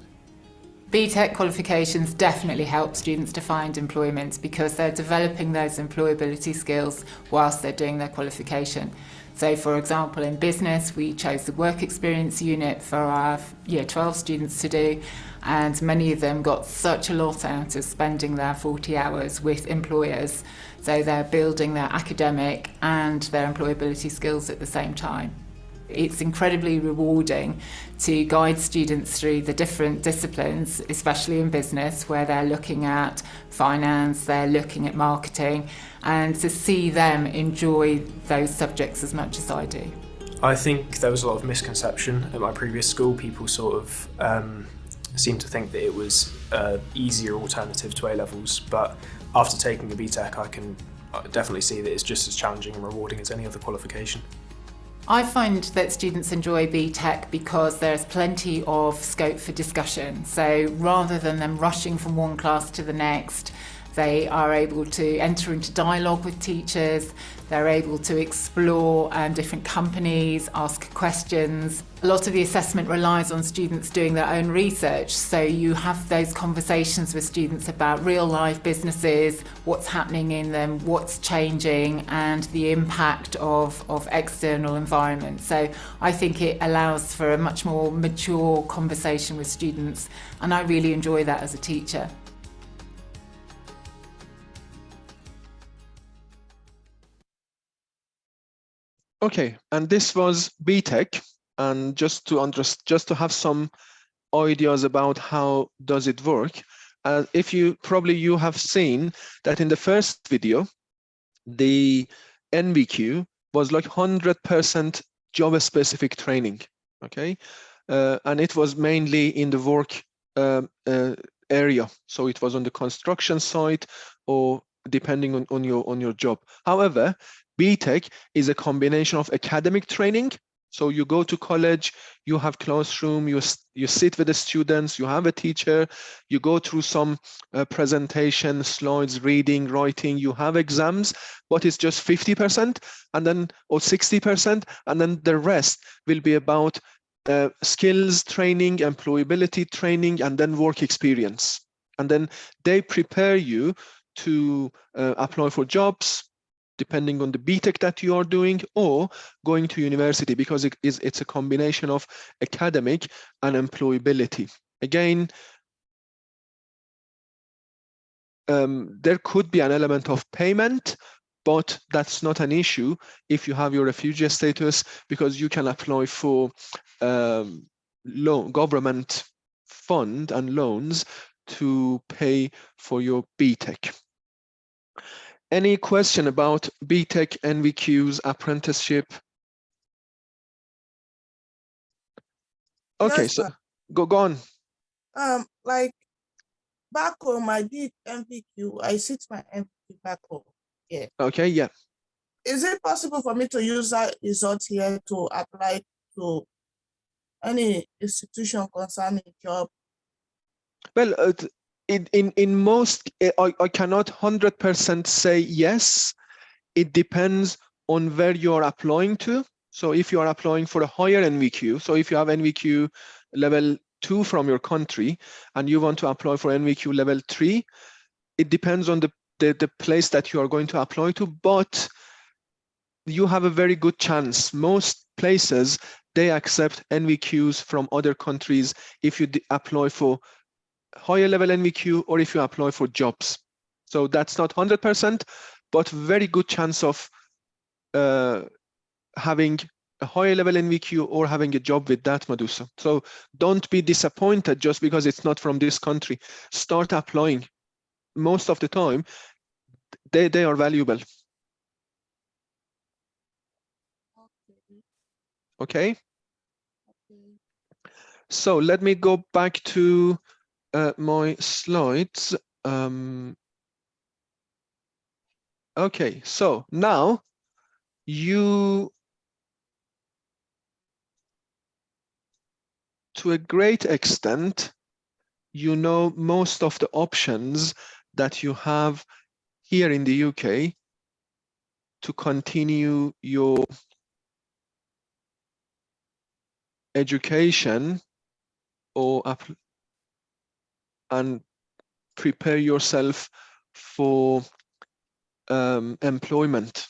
BTEC qualifications definitely help students to find employment because they're developing those employability skills whilst they're doing their qualification. So for example, in business, we chose the work experience unit for our year 12 students to do, and many of them got such a lot out of spending their 40 hours with employers. So they're building their academic and their employability skills at the same time. It's incredibly rewarding to guide students through the different disciplines, especially in business, where they're looking at finance, they're looking at marketing, and to see them enjoy those subjects as much as I do. I think there was a lot of misconception at my previous school. People sort of seemed to think that it was an easier alternative to A-levels, but after taking a BTEC, I can definitely see that it's just as challenging and rewarding as any other qualification. I find that students enjoy BTEC because there's plenty of scope for discussion. So rather than them rushing from one class to the next, they are able to enter into dialogue with teachers, they're able to explore different companies, ask questions. A lot of the assessment relies on students doing their own research, so you have those conversations with students about real life businesses, what's happening in them, what's changing, and the impact of external environment. So I think it allows for a much more mature conversation with students, and I really enjoy that as a teacher. Okay, and this was BTEC, and just to have some ideas about how does it work. If you have seen that in the first video, the NVQ was like 100% Java-specific training. Okay, and it was mainly in the work area, so it was on the construction site or depending on your job. However, BTEC is a combination of academic training. So you go to college, you have classroom, you sit with the students, you have a teacher, you go through some presentation, slides, reading, writing, you have exams, but it's just 50% and then or 60%, and then the rest will be about skills training, employability training, and then work experience. And then they prepare you to apply for jobs, depending on the BTEC that you are doing, or going to university, because it's a combination of academic and employability. Again, there could be an element of payment, but that's not an issue if you have your refugee status, because you can apply for government fund and loans to pay for your BTEC. Any question about BTEC, NVQs, apprenticeship? Okay, Yes, so sir. go on. Like back home, I did MVQ. I sit my MVQ back home. Yeah. Okay, yeah. Is it possible for me to use that result here to apply to any institution concerning job? Well, in most, I cannot 100% say yes. It depends on where you are applying to. So if you are applying for a higher NVQ, so if you have NVQ level 2 from your country and you want to apply for NVQ level 3, it depends on the place that you are going to apply to, but you have a very good chance. Most places, they accept NVQs from other countries if you apply for higher level NVQ or if you apply for jobs. So that's not 100%, but very good chance of having a higher level NVQ or having a job with that, Madusa. So don't be disappointed just because it's not from this country. Start applying. Most of the time, they are valuable. Okay? So let me go back to my slides. Okay, so now you, to a great extent, you know most of the options that you have here in the UK to continue your education and prepare yourself for employment.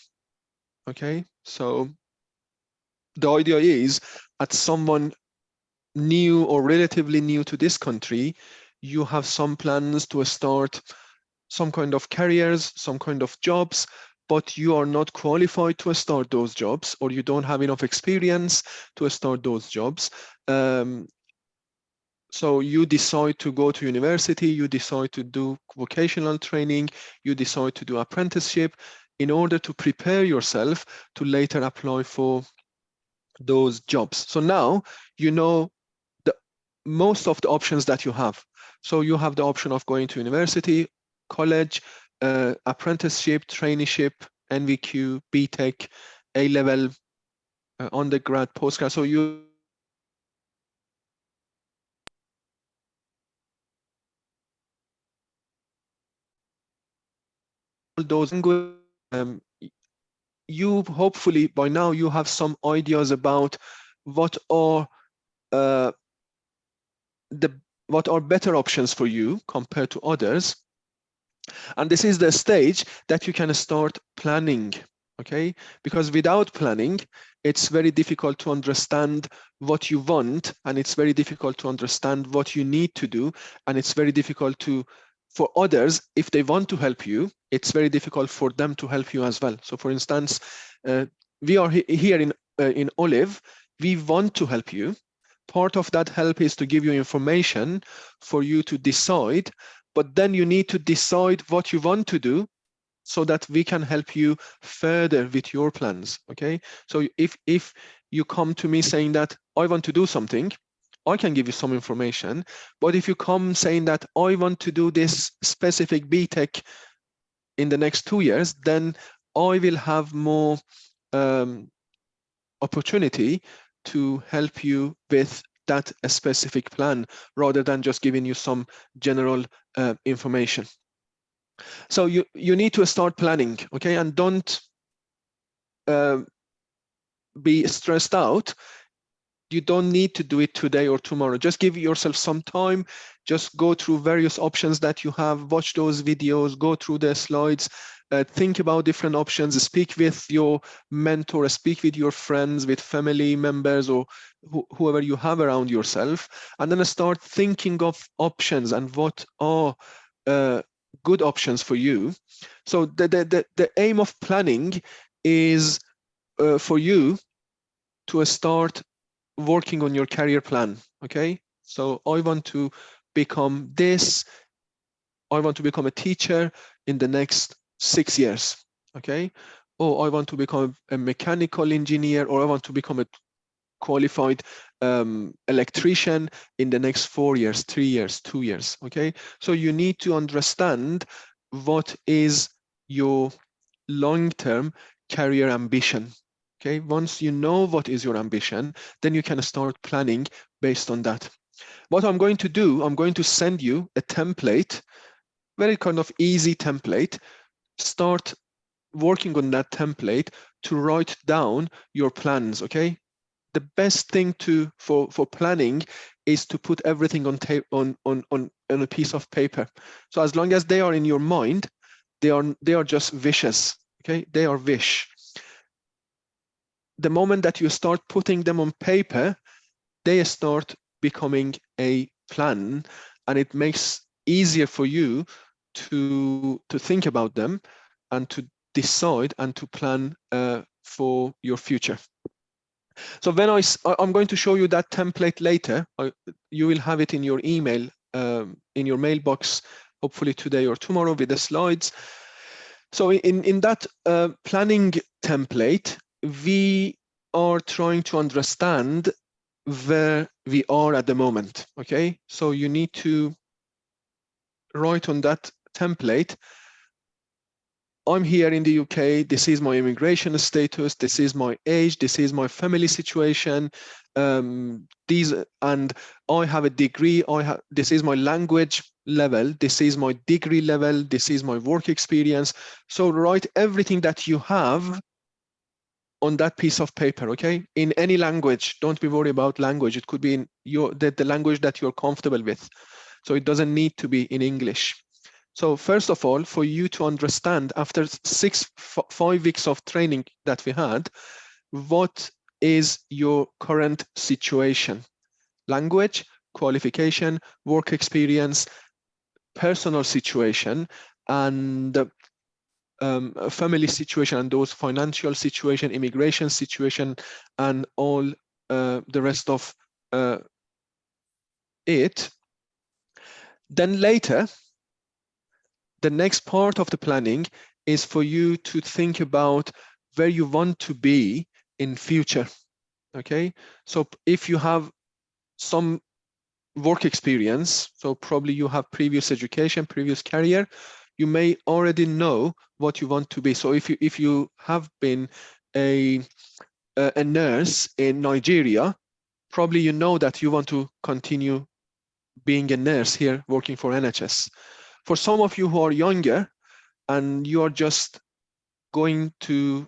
Okay, so the idea is, as someone new or relatively new to this country, you have some plans to start some kind of careers, some kind of jobs, but you are not qualified to start those jobs, or you don't have enough experience to start those jobs. So you decide to go to university, you decide to do vocational training, you decide to do apprenticeship in order to prepare yourself to later apply for those jobs. So now you know most of the options that you have. So you have the option of going to university, college, apprenticeship, traineeship, NVQ, BTEC, A-level, undergrad, postgrad. So you those you hopefully by now you have some ideas about what are what are better options for you compared to others. And this is the stage that you can start planning, okay? Because without planning, it's very difficult to understand what you want, and it's very difficult to understand what you need to do, and it's very difficult for others, if they want to help you, it's very difficult for them to help you as well. So for instance, we are here in Olive, we want to help you. Part of that help is to give you information for you to decide, but then you need to decide what you want to do so that we can help you further with your plans, okay? So if you come to me saying that I want to do something, I can give you some information, but if you come saying that I want to do this specific BTEC in the next 2 years, then I will have more opportunity to help you with that specific plan rather than just giving you some general information. So you need to start planning, okay? And don't be stressed out. You don't need to do it today or tomorrow. Just give yourself some time. Just go through various options that you have, watch those videos, go through the slides, think about different options, speak with your mentor, speak with your friends, with family members, or whoever you have around yourself, and then start thinking of options and what are good options for you. So the aim of planning is for you to start working on your career plan, okay? So I want to become this, I want to become a teacher in the next 6 years, okay? Or I want to become a mechanical engineer, or I want to become a qualified electrician in the next 4 years, 3 years, 2 years, okay? So you need to understand what is your long-term career ambition. Okay, once you know what is your ambition, then you can start planning based on that. What I'm going to do, I'm going to send you a template, very kind of easy template. Start working on that template to write down your plans, okay? The best thing for planning is to put everything on a piece of paper. So as long as they are in your mind, they are just wishes, okay? They are wish. The moment that you start putting them on paper, they start becoming a plan, and it makes easier for you to think about them and to decide and to plan for your future. So when I'm going to show you that template later. You will have it in your email, in your mailbox, hopefully today or tomorrow with the slides. So in that planning template, we are trying to understand where we are at the moment, okay? So you need to write on that template I'm here in the UK, this is my immigration status, this is my age, this is my family situation, and I have a degree, this is my language level, this is my degree level, this is my work experience. So write everything that you have on that piece of paper, okay? In any language, don't be worried about language. It could be in the language that you're comfortable with. So it doesn't need to be in English. So first of all, for you to understand after 5 weeks of training that we had, what is your current situation? Language, qualification, work experience, personal situation, and family situation, and those financial situation, immigration situation, and all the rest of it. Then later, the next part of the planning is for you to think about where you want to be in future. Okay, so if you have some work experience, so probably you have previous education, previous career, you may already know what you want to be. So if you have been a nurse in Nigeria, probably you know that you want to continue being a nurse here working for NHS. For some of you who are younger and you are just going to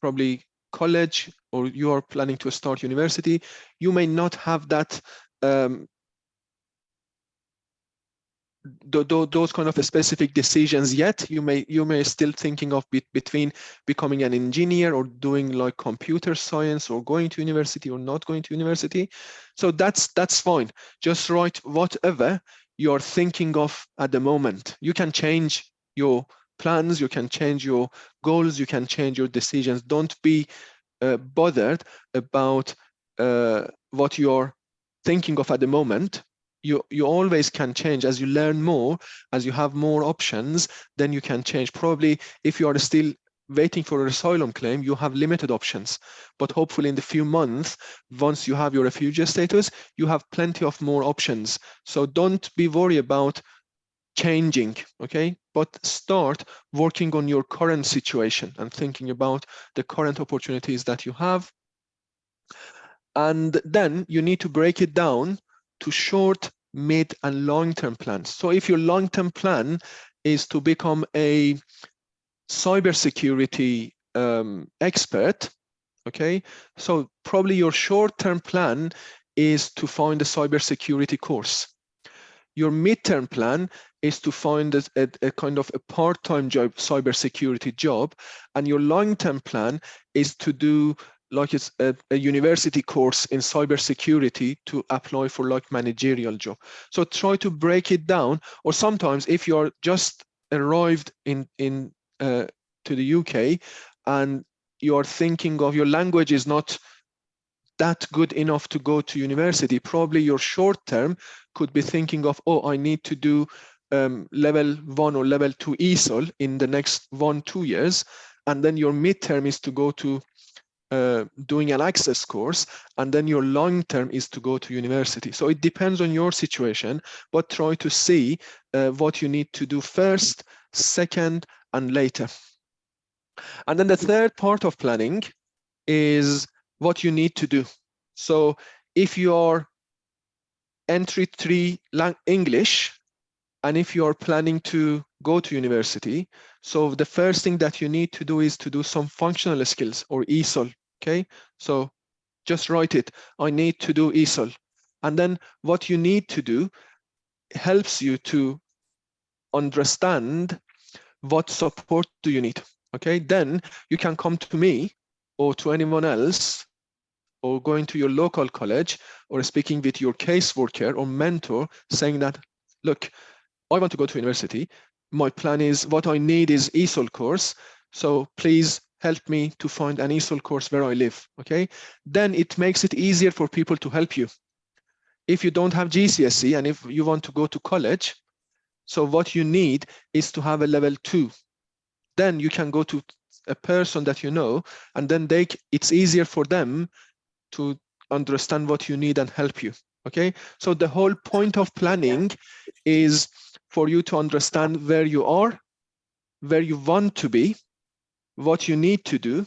probably college, or you are planning to start university, you may not have that those kind of specific decisions yet. You may still thinking of between becoming an engineer or doing like computer science, or going to university or not going to university. So that's fine. Just write whatever you're thinking of at the moment. You can change your plans, you can change your goals, you can change your decisions. Don't be bothered about what you're thinking of at the moment. You always can change as you learn more, as you have more options, then you can change. Probably if you are still waiting for an asylum claim, you have limited options, but hopefully in the few months, once you have your refugee status, you have plenty of more options. So don't be worried about changing, okay? But start working on your current situation and thinking about the current opportunities that you have. And then you need to break it down to short, mid, and long-term plans. So if your long-term plan is to become a cybersecurity expert, okay, so probably your short-term plan is to find a cybersecurity course. Your mid-term plan is to find a kind of a part-time job, cybersecurity job, and your long-term plan is to do like it's a university course in cybersecurity to apply for like managerial job. So try to break it down. Or sometimes if you're just arrived to the UK and you're thinking of your language is not that good enough to go to university, probably your short term could be thinking of, oh, I need to do level 1 or level 2 ESOL in the next 1-2 years. And then your midterm is to go to doing an access course, and then your long term is to go to university. So it depends on your situation, but try to see what you need to do first, second, and later. And then the third part of planning is what you need to do. So if you are entry 3 English, and if you are planning to go to university, so the first thing that you need to do is to do some functional skills or ESOL, okay? So just write it, I need to do ESOL. And then what you need to do helps you to understand what support do you need, okay? Then you can come to me or to anyone else, or going to your local college, or speaking with your caseworker or mentor saying that, look, I want to go to university. My plan is, what I need is ESOL course. So please help me to find an ESOL course where I live, okay? Then it makes it easier for people to help you. If you don't have GCSE and if you want to go to college, so what you need is to have a level 2. Then you can go to a person that you know, and then it's easier for them to understand what you need and help you, okay? So the whole point of planning is for you to understand where you are, where you want to be, what you need to do,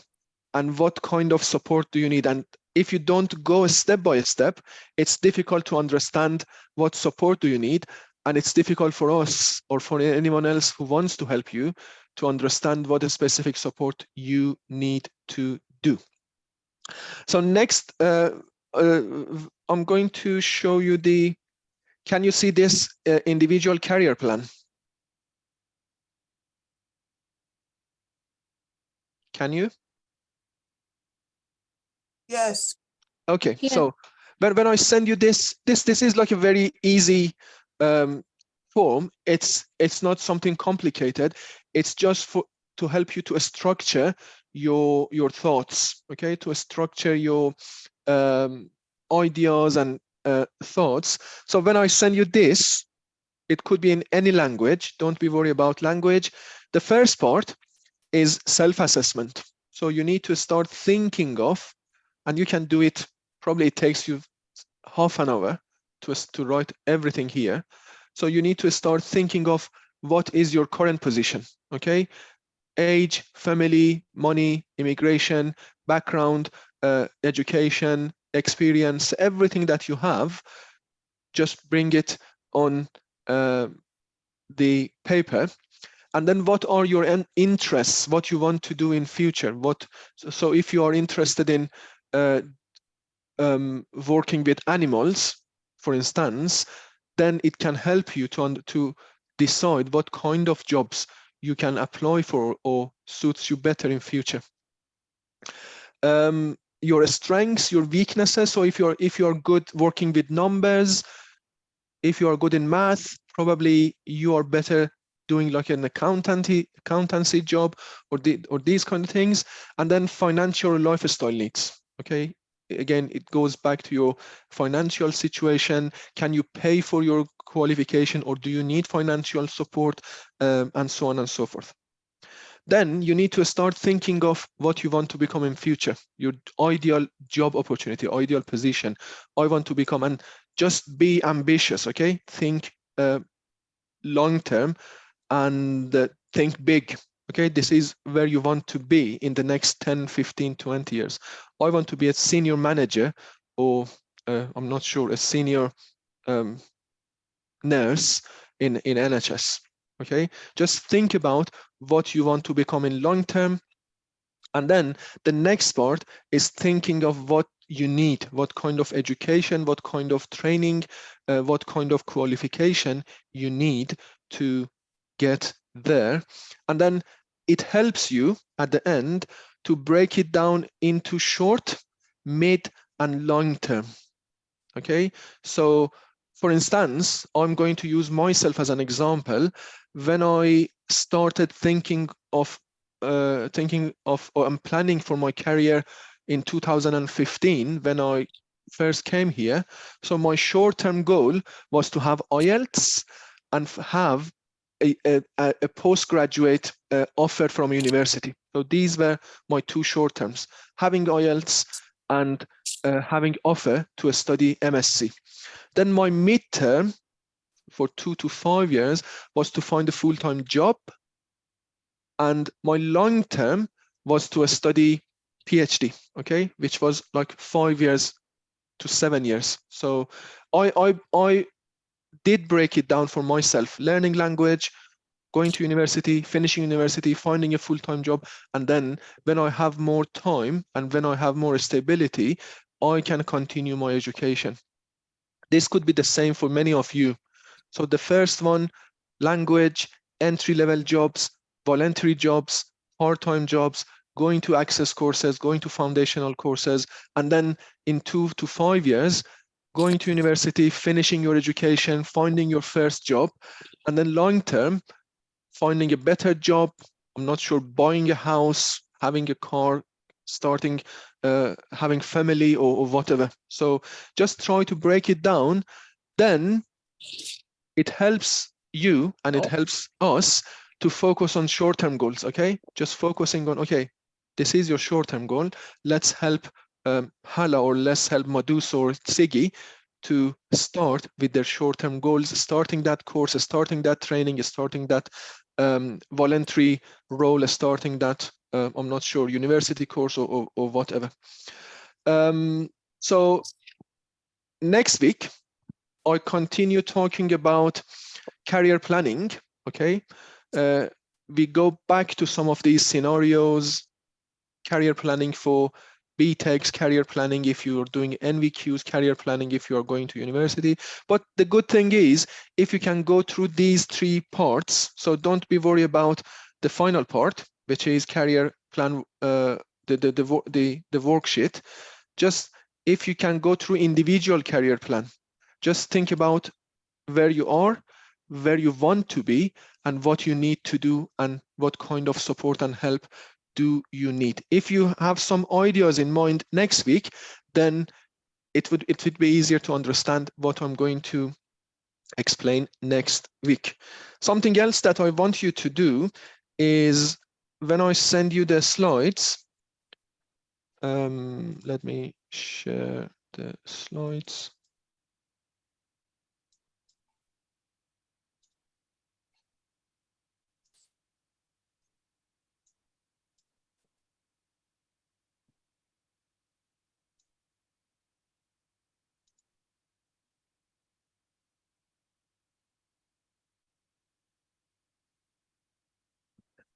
and what kind of support do you need. And if you don't go step by step, it's difficult to understand what support do you need. And it's difficult for us or for anyone else who wants to help you to understand what a specific support you need to do. So next, I'm going to show you the, can you see this individual career plan? Can you? Yes. Okay, Yeah. so when I send you this is like a very easy form. It's not something complicated. It's just to help you to structure your thoughts, okay? To structure your ideas and thoughts. So when I send you this, it could be in any language. Don't be worried about language. The first part is self-assessment. So you need to start thinking of, and you can do it, probably it takes you half an hour to write everything here. So you need to start thinking of what is your current position, okay? Age, family, money, immigration, background, education, experience, everything that you have, just bring it on the paper. And then what are your interests, what you want to do in future? So if you are interested in working with animals, for instance, then it can help you to decide what kind of jobs you can apply for or suits you better in future. Your strengths, your weaknesses. So if you're good working with numbers, if you are good in math, probably you are better doing like an accountancy job or these kind of things. And then financial lifestyle needs, okay? Again, it goes back to your financial situation. Can you pay for your qualification, or do you need financial support, and so on and so forth. Then you need to start thinking of what you want to become in future, your ideal job opportunity, ideal position. I want to become, and just be ambitious, okay? Think long term and think big. Okay, this is where you want to be in the next 10, 15, 20 years. I want to be a senior manager, or I'm not sure, a senior nurse in NHS. Okay, just think about what you want to become in long term. And then the next part is thinking of what you need, what kind of education, what kind of training, what kind of qualification you need to get there. And then it helps you at the end to break it down into short, mid, and long term. Okay, so for instance, I'm going to use myself as an example. When I started thinking of or I'm planning for my career in 2015, when I first came here, so my short-term goal was to have IELTS and have a postgraduate offer from university. So these were my two short terms: having IELTS and having offer to study MSc. Then my midterm for 2 to 5 years was to find a full-time job, and my long term was to study PhD, okay, which was like 5 years to 7 years. So I did break it down for myself: learning language, going to university, finishing university, finding a full-time job, and then when I have more time and when I have more stability, I can continue my education. This could be the same for many of you. So the first one, language, entry-level jobs, voluntary jobs, part-time jobs, going to access courses, going to foundational courses, and then in 2 to 5 years, going to university, finishing your education, finding your first job, and then long-term, finding a better job, I'm not sure, buying a house, having a car, starting, having family or whatever. So just try to break it down. Then it helps you and it helps us to focus on short-term goals, okay? Just focusing on, okay, this is your short-term goal. Let's help Hala, or let's help Madus or Sigi to start with their short-term goals, starting that course, starting that training, starting that voluntary role starting that, I'm not sure, university course or whatever. So next week, I continue talking about career planning, okay? We go back to some of these scenarios, career planning for BTECs, career planning if you're doing NVQs, career planning if you're going to university. But the good thing is, if you can go through these 3 parts, so don't be worried about the final part, which is career plan, the worksheet. Just if you can go through individual career plan, just think about where you are, where you want to be, and what you need to do, and what kind of support and help do you need. If you have some ideas in mind next week, then it would be easier to understand what I'm going to explain next week. Something else that I want you to do is, when I send you the slides, let me share the slides.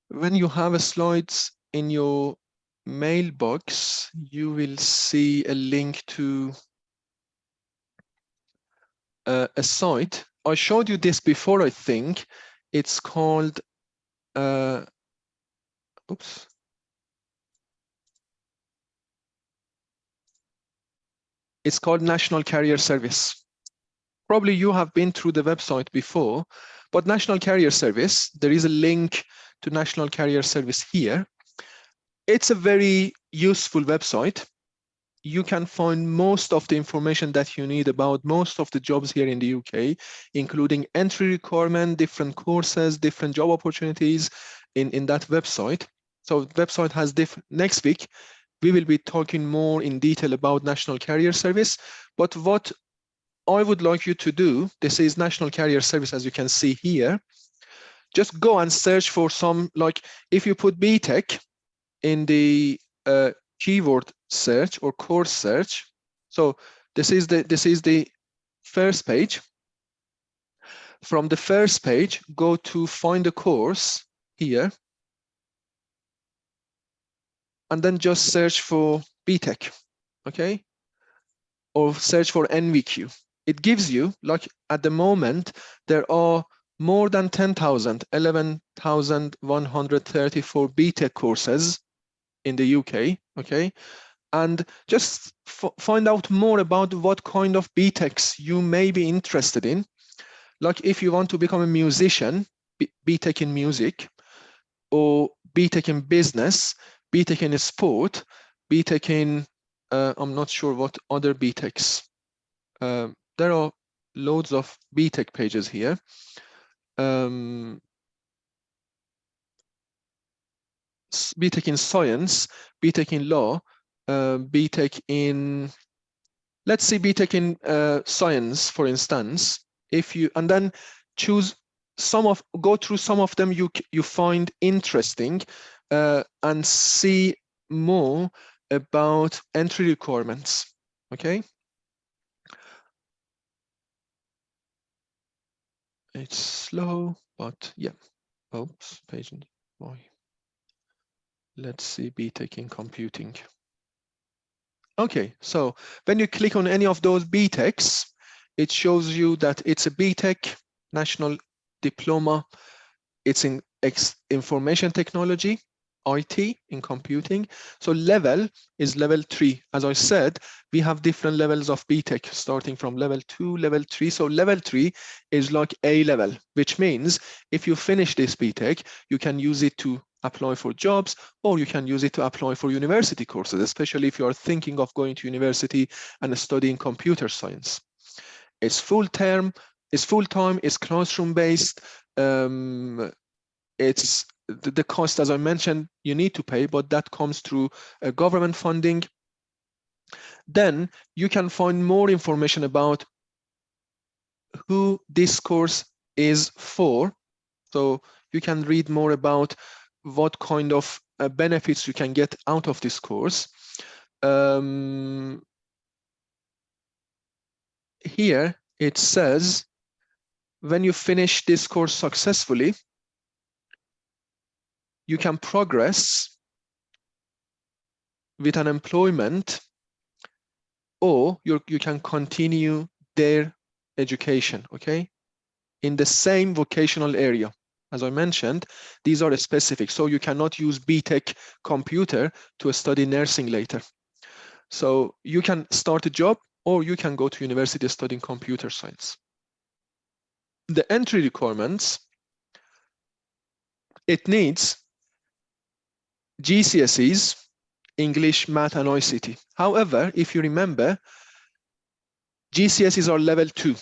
When you have slides in your mailbox, you will see a link to a site. I showed you this before, I think. It's called, oops. It's called National Career Service. Probably you have been through the website before, but National Career Service, there is a link to National Career Service here. It's a very useful website. You can find most of the information that you need about most of the jobs here in the UK, including entry requirement, different courses, different job opportunities in that website. So the website has next week, we will be talking more in detail about National Career Service. But what I would like you to do, this is National Career Service, as you can see here. Just go and search for some, like if you put BTEC in the keyword search or course search. So this is the first page. From the first page, go to find a course here, and then just search for BTEC, okay? Or search for NVQ. It gives you, like at the moment, there are more than 10,000, 11,134 BTEC courses in the UK, okay? And just find out more about what kind of BTECs you may be interested in. Like if you want to become a musician, BTEC in music, or BTEC in business, BTEC in sport, BTEC in, I'm not sure what other BTECs. There are loads of BTEC pages here. BTEC in science, BTEC in law, BTEC in, let's see, BTEC in science, for instance. If you, and then choose some of, go through some of them you find interesting, and see more about entry requirements, okay? It's slow, but yeah. Oops, page why? Let's see, BTEC in computing. Okay, so when you click on any of those BTECs, it shows you that it's a BTEC national diploma. It's in information technology, IT in computing. So level is level 3. As I said, we have different levels of BTEC starting from level 2, level 3. So level 3 is like A level, which means if you finish this BTEC, you can use it to apply for jobs, or you can use it to apply for university courses, especially if you are thinking of going to university and studying computer science. It's full term, it's full-time, it's classroom-based. It's the cost, as I mentioned, you need to pay, but that comes through government funding. Then you can find more information about who this course is for. So you can read more about what kind of benefits you can get out of this course. Here it says, when you finish this course successfully, you can progress with an employment, or you can continue their education, okay, in the same vocational area. As I mentioned, these are specific, so you cannot use BTech computer to study nursing later. So you can start a job, or you can go to university studying computer science. The entry requirements, it needs GCSEs, English, Math, and ICT. However, if you remember, GCSEs are level 2,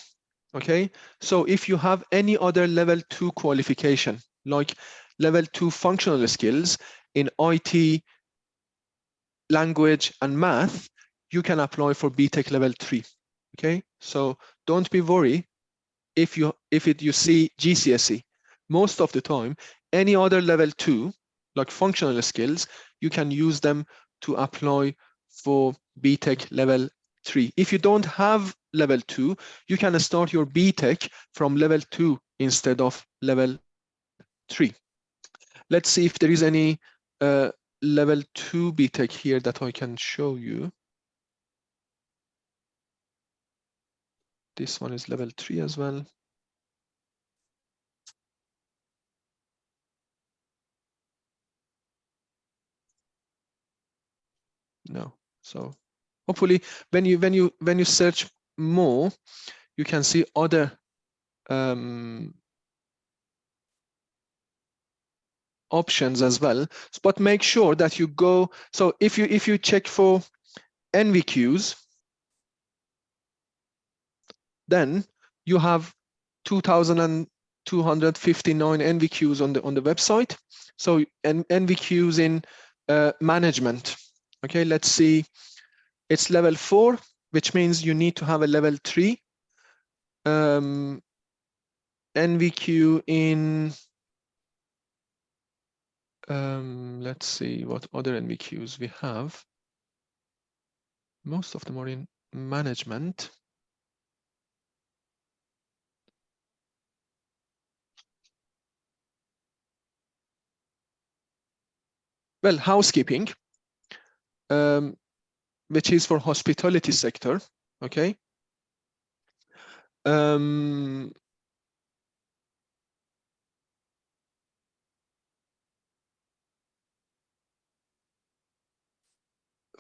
okay? So if you have any other level 2 qualification, like level 2 functional skills in IT, language, and math, you can apply for BTech level 3, okay? So don't be worried if you see GCSE. Most of the time, any other level 2, like functional skills, you can use them to apply for BTech level 3. If you don't have level 2, you can start your BTech from level 2 instead of level 3. Let's see if there is any level 2 BTech here that I can show you. This one is level 3 as well. No. So hopefully when you search more, you can see other options as well. But make sure that you go. So if you check for NVQs, then you have 2,259 NVQs on the website. So NVQs in management. Okay, let's see. It's level 4, which means you need to have a level 3 NVQ in. Let's see what other NVQs we have. Most of them are in management. Well, housekeeping, which is for hospitality sector, okay?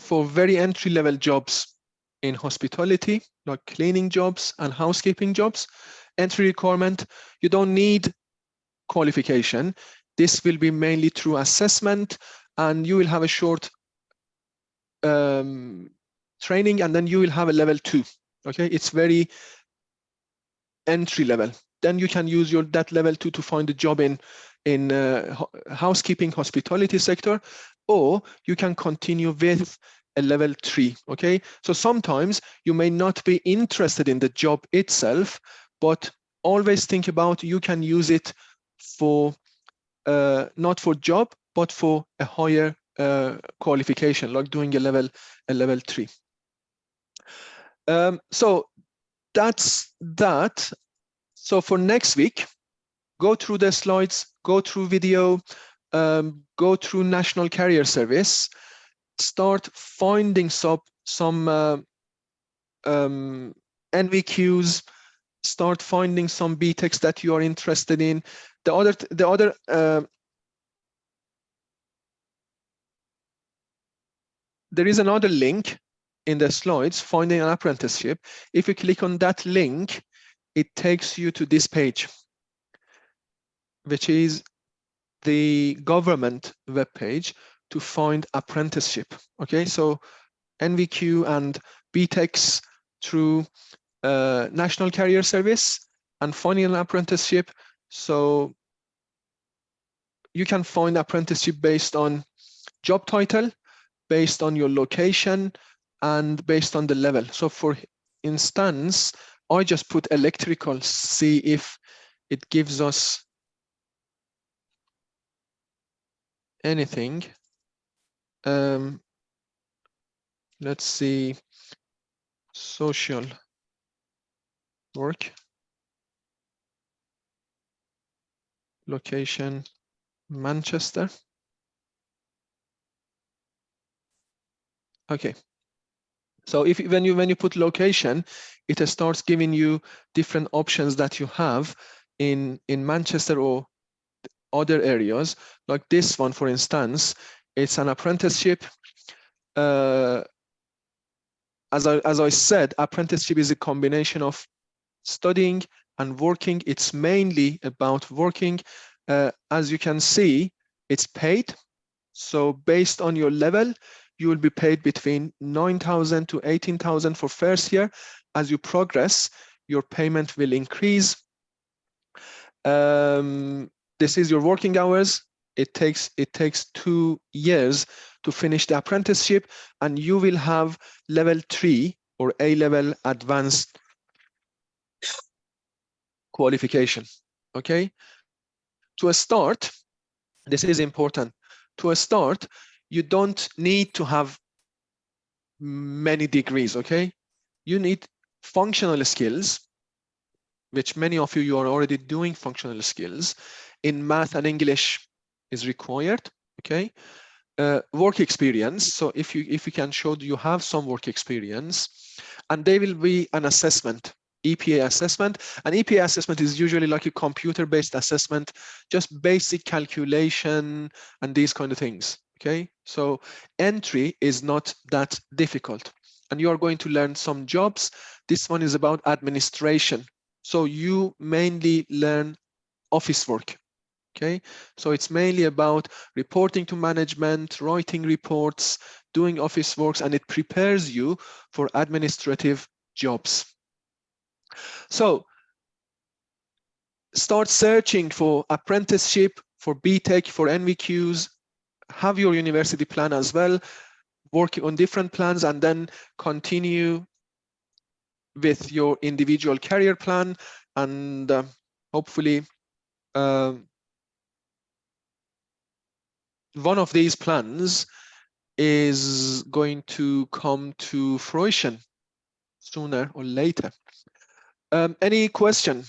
For very entry-level jobs in hospitality, like cleaning jobs and housekeeping jobs, entry requirement, you don't need qualification. This will be mainly through assessment, and you will have a short training, and then you will have a level 2. Okay, it's very entry level. Then you can use that level 2 to find a job in housekeeping, hospitality sector, or you can continue with a level 3. Okay, so sometimes you may not be interested in the job itself, but always think about you can use it for not for job, but for a higher qualification, like doing a level 3. So that's that. So for next week, go through the slides, go through video, go through National Career Service, start finding some NVQs, start finding some BTechs that you are interested in. There is another link in the slides, finding an apprenticeship. If you click on that link, it takes you to this page, which is the government webpage to find apprenticeship. Okay, so NVQ and BTechs through National Career Service and finding an apprenticeship. So you can find apprenticeship based on job title, based on your location, and based on the level. So for instance, I just put electrical, see if it gives us anything. Let's see, social work, location, Manchester. Okay. So if when you put location, it starts giving you different options that you have in Manchester or other areas. Like this one, for instance, it's an apprenticeship. As I said, apprenticeship is a combination of studying and working. It's mainly about working. As you can see, it's paid. So based on your level, you will be paid between 9,000 to 18,000 for first year. As you progress, your payment will increase. This is your working hours. It takes 2 years to finish the apprenticeship, and you will have level 3 or A-level advanced qualification. Okay. To start, this is important. To start, you don't need to have many degrees, okay? You need functional skills, which many of you are already doing functional skills. In math and English is required, okay? Work experience. So if you can show you have some work experience, and there will be an assessment, EPA assessment. An EPA assessment is usually like a computer-based assessment, just basic calculation and these kind of things. Okay, so entry is not that difficult, and you are going to learn some jobs. This one is about administration, so you mainly learn office work. Okay, so it's mainly about reporting to management, writing reports, doing office works, and it prepares you for administrative jobs. So start searching for apprenticeship, for BTEC, for NVQs. Have your university plan as well, work on different plans, and then continue with your individual career plan, and hopefully one of these plans is going to come to fruition sooner or later. Any question?